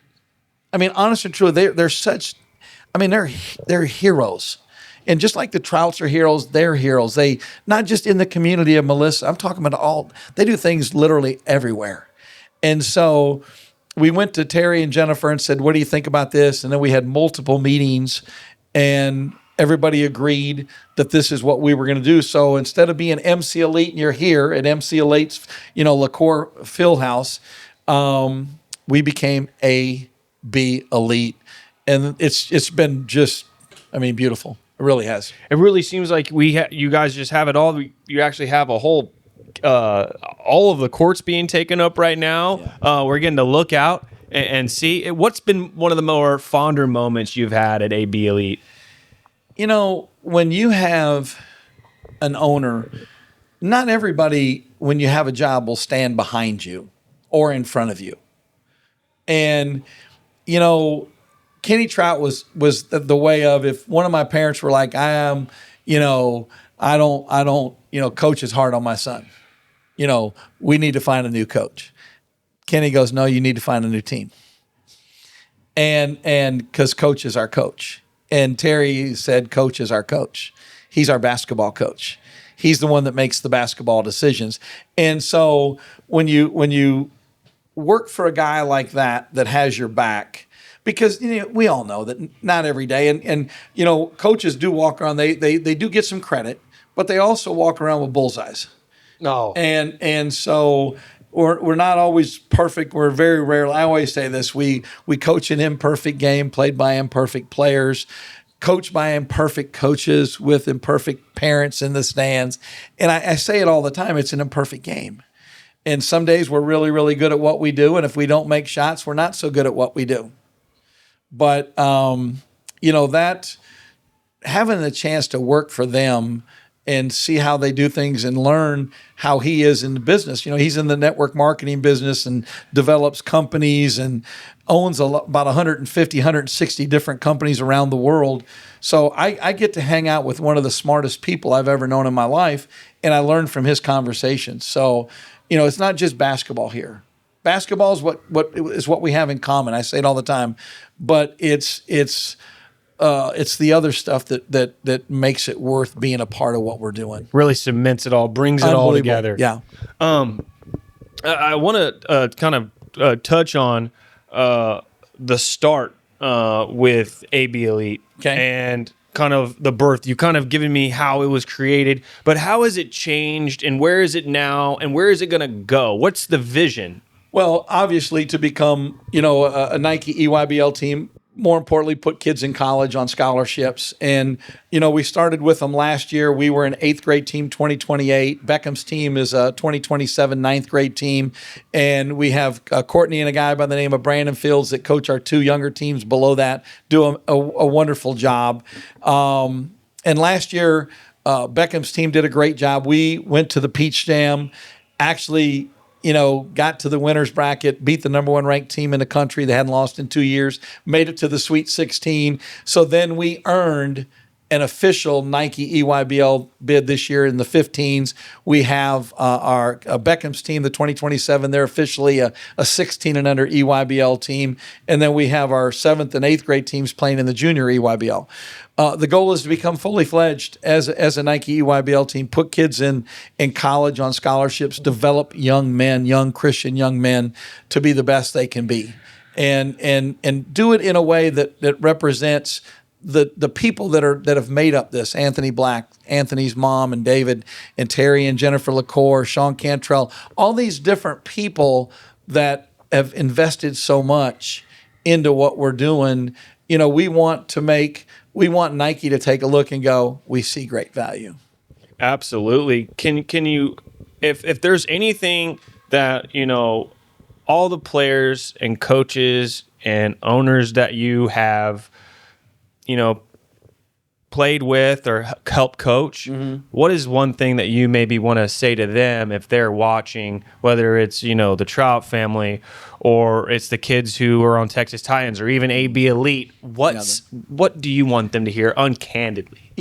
I mean, honest and true, they're such, I mean, they're heroes. And just like the Trouts are heroes, they're heroes. They, not just in the community of Melissa, I'm talking about they do things literally everywhere. And so we went to Terry and Jennifer and said, what do you think about this? And then we had multiple meetings and everybody agreed that this is what we were going to do. So instead of being MC Elite and you're here at MC Elite's, you know, LaCour Fieldhouse, we became AB Elite. And it's been just, I mean, beautiful. It really has. It really seems like you guys just have it all. You actually have a whole all of the courts being taken up right now. Yeah. We're getting to look out and see what's been one of the more fonder moments you've had at AB Elite? You know, when you have an owner, not everybody, when you have a job, will stand behind you or in front of you. And, you know, Kenny Troutt was the way of, if one of my parents were like, I don't, coach is hard on my son. We need to find a new coach. Kenny goes, no, you need to find a new team. And because coach is our coach. And Terry said, coach is our coach. He's our basketball coach. He's the one that makes the basketball decisions. And so when you work for a guy like that has your back, because we all know that not every day, and coaches do walk around. They do get some credit, but they also walk around with bullseyes. No, and so we're not always perfect. We're very rarely. I always say this: we coach an imperfect game, played by imperfect players, coached by imperfect coaches with imperfect parents in the stands. And I say it all the time: it's an imperfect game. And some days we're really, really good at what we do, and if we don't make shots, we're not so good at what we do. But that having the chance to work for them and see how they do things and learn how he is in the business. He's in the network marketing business and develops companies and owns about 150, 160 different companies around the world. So I get to hang out with one of the smartest people I've ever known in my life, and I learn from his conversations. So, it's not just basketball here. Basketball is what we have in common. I say it all the time, but it's the other stuff that makes it worth being a part of what we're doing. Really cements it all, brings it all together. Yeah. I want to kind of touch on the start with AB Elite and kind of the birth. You kind of given me how it was created, but how has it changed, and where is it now, and where is it going to go? What's the vision? Well, obviously to become, a Nike EYBL team, more importantly, put kids in college on scholarships. And, we started with them last year. We were an 8th grade team, 2028. Beckham's team is a 2027 9th grade team. And we have Courtney and a guy by the name of Brandon Fields that coach our 2 younger teams below that, do a wonderful job. And last year, Beckham's team did a great job. We went to the Peach Jam, actually got to the winner's bracket, beat the number 1 ranked team in the country. They hadn't lost in 2 years, made it to the Sweet 16. So then we earned an official Nike EYBL bid this year in the 15s. We have our Beckham's team, the 2027. They're officially a 16 and under EYBL team. And then we have our 7th and 8th grade teams playing in the junior EYBL. The goal is to become fully fledged as a Nike EYBL team, put kids in college on scholarships, develop young Christian young men to be the best they can be, and do it in a way that represents the people that have made up this. Anthony Black, Anthony's mom, and David and Terry and Jennifer LaCour, Sean Cantrell, all these different people that have invested so much into what we're doing. We want Nike to take a look and go, we see great value. Absolutely. Can you, if there's anything that, all the players and coaches and owners that you have, played with or helped coach, what is one thing that you maybe want to say to them if they're watching, whether it's, the Troutt family or it's the kids who are on Texas Titans or even AB Elite? What do you want them to hear uncandidly?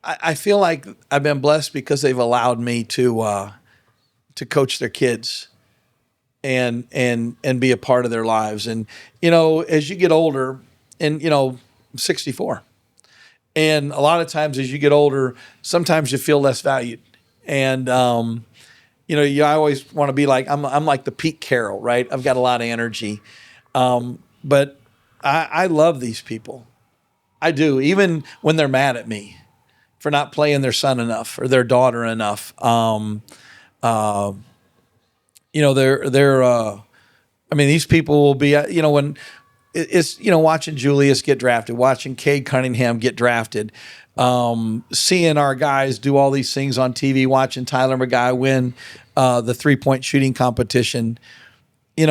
I feel like I've been blessed because they've allowed me to coach their kids and be a part of their lives. And, as you get older, and, I'm 64. And a lot of times as you get older, sometimes you feel less valued. And, you always want to be like, I'm like the Pete Carroll, right? I've got a lot of energy. But I love these people. I do, even when they're mad at me for not playing their son enough or their daughter enough. These people will be, when it's, watching Julius get drafted, watching Cade Cunningham get drafted. seeing our guys do all these things on TV, watching Tyler McGuy win the 3-point shooting competition, I had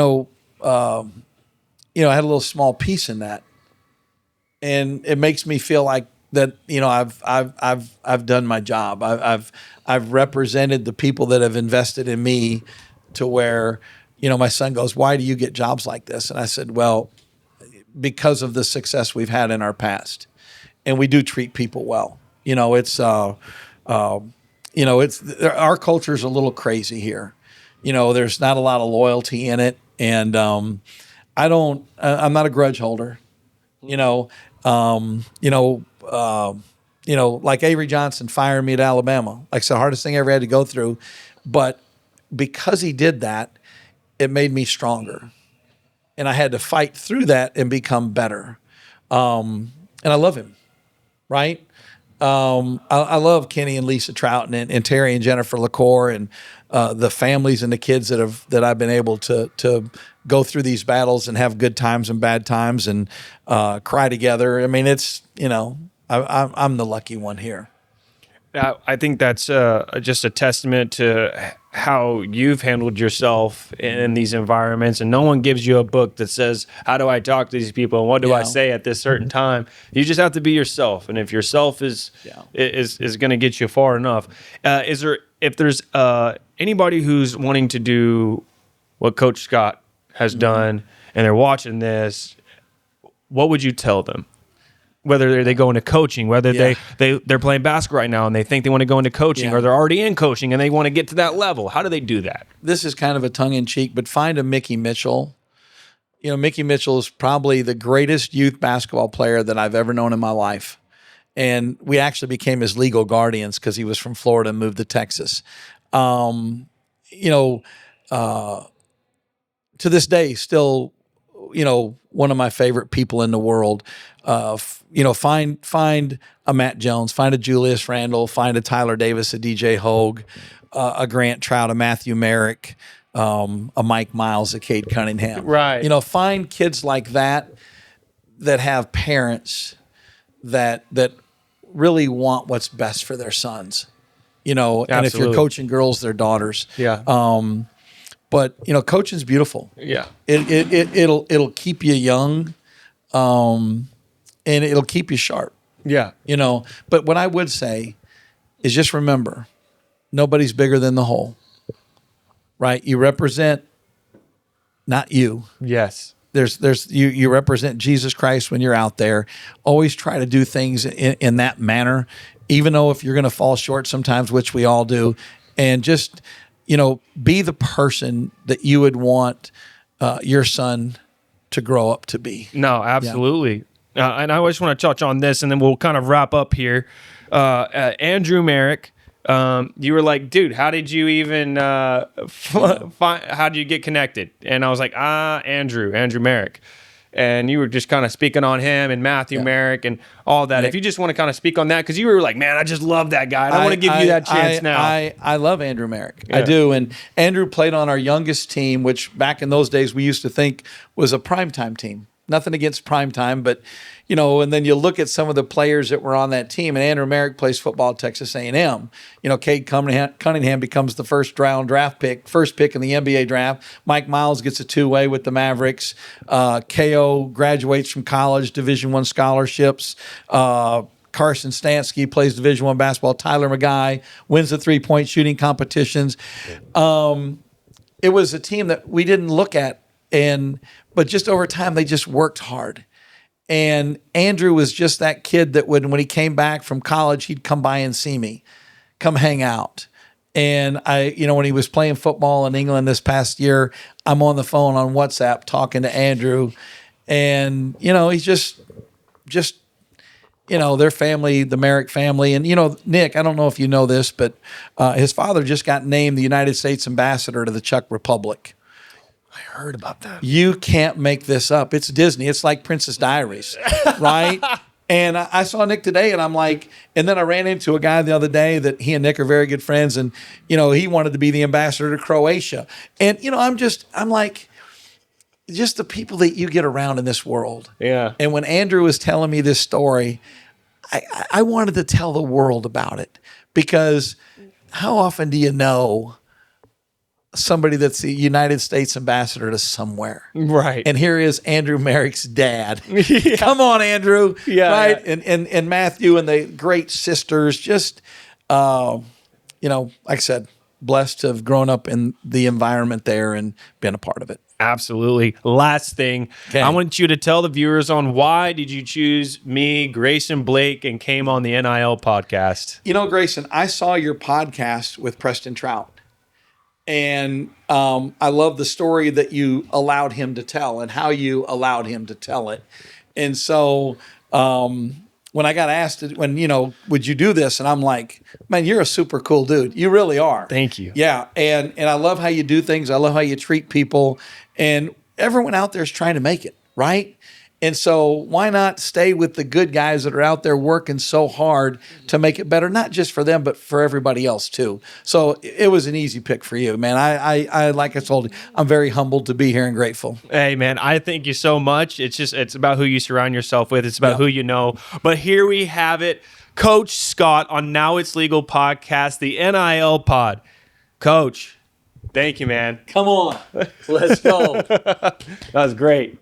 a little small piece in that, and it makes me feel like that. I've done my job. I've represented the people that have invested in me to where, my son goes, "Why do you get jobs like this?" And I said, "Well, because of the success we've had in our past, and we do treat people well. It's our culture's a little crazy here. There's not a lot of loyalty in it, and I'm not a grudge holder. Like Avery Johnson firing me at Alabama. Like, it's the hardest thing I ever had to go through, but because he did that, it made me stronger, and I had to fight through that and become better. And I love him, right? I love Kenny and Lisa Troutt and Terry and Jennifer LaCour and the families and the kids that I've been able to go through these battles and have good times and bad times and cry together. I mean, it's I'm the lucky one here. I think that's just a testament to how you've handled yourself in these environments, and no one gives you a book that says, how do I talk to these people and what do I say at this certain time? You just have to be yourself, and if yourself is going to get you far enough. If there's anybody who's wanting to do what Coach Scott has done and they're watching this, what would you tell them? Whether they go into coaching, whether they're playing basketball right now and they think they want to go into coaching, or they're already in coaching and they want to get to that level. How do they do that? This is kind of a tongue-in-cheek, but find a Mickey Mitchell. Mickey Mitchell is probably the greatest youth basketball player that I've ever known in my life. And we actually became his legal guardians because he was from Florida and moved to Texas. To this day, still, one of my favorite people in the world. Find a Matt Jones, find a Julius Randle, find a Tyler Davis, a DJ Hogue, a Grant Troutt, a Matthew Merrick, a Mike Miles, a Cade Cunningham. Right. Find kids like that have parents that really want what's best for their sons. And if you're coaching girls, their daughters. Yeah. But coaching's beautiful. Yeah. It'll keep you young. And it'll keep you sharp. Yeah. But what I would say is just remember, nobody's bigger than the whole, right? You represent not you. Yes. You represent Jesus Christ when you're out there. Always try to do things in that manner, even though if you're going to fall short sometimes, which we all do, and just, be the person that you would want your son to grow up to be. No, absolutely. Yeah. And I just want to touch on this, and then we'll kind of wrap up here. Andrew Merrick, you were like, dude, how did you even how did you get connected? And I was like, Andrew Merrick. And you were just kind of speaking on him and Matthew Merrick and all that. If you just want to kind of speak on that, because you were like, man, I just love that guy. And I want to give you that chance now. I love Andrew Merrick. Yeah. I do. And Andrew played on our youngest team, which back in those days we used to think was a primetime team. Nothing against primetime, but, and then you look at some of the players that were on that team, and Andrew Merrick plays football at Texas A&M. Cade Cunningham becomes the first pick in the NBA draft. Mike Miles gets a two-way with the Mavericks. KO graduates from college, Division I scholarships. Carson Stansky plays Division I basketball. Tyler McGuy wins the 3-point shooting competitions. It was a team that we didn't look at, but just over time, they just worked hard. And Andrew was just that kid that when he came back from college, he'd come by and see me, come hang out. And when he was playing football in England this past year, I'm on the phone on WhatsApp talking to Andrew. And, he's just their family, the Merrick family. And, Nick, I don't know if you know this, but his father just got named the United States ambassador to the Czech Republic. I heard about that. You can't make this up. It's Disney. It's like Princess Diaries, right? And I saw Nick today, and I'm like, and then I ran into a guy the other day that he and Nick are very good friends, and he wanted to be the ambassador to Croatia. And I'm like, just the people that you get around in this world. Yeah. And when Andrew was telling me this story, I wanted to tell the world about it, because how often do you know somebody that's the United States ambassador to somewhere? Right. And here is Andrew Merrick's dad. Come on, Andrew. Yeah, right. yeah. And Matthew and the great sisters, just, like I said, blessed to have grown up in the environment there and been a part of it. Absolutely. Last thing, Okay. I want you to tell the viewers on why did you choose me, Grayson Blake, and came on the NIL podcast? Grayson, I saw your podcast with Preston Troutt, and I love the story that you allowed him to tell and how you allowed him to tell it. And so when I got asked, would you do this? And I'm like, man, you're a super cool dude. You really are. Thank you. Yeah. And I love how you do things. I love how you treat people. And everyone out there is trying to make it, right? And so why not stay with the good guys that are out there working so hard to make it better, not just for them, but for everybody else too. So it was an easy pick for you, man. I like I told you, I'm very humbled to be here and grateful. Hey, man, I thank you so much. It's about who you surround yourself with. It's about who you know. But here we have it. Coach Scott on Now It's Legal podcast, the NIL pod. Coach, thank you, man. Come on, let's go. That was great.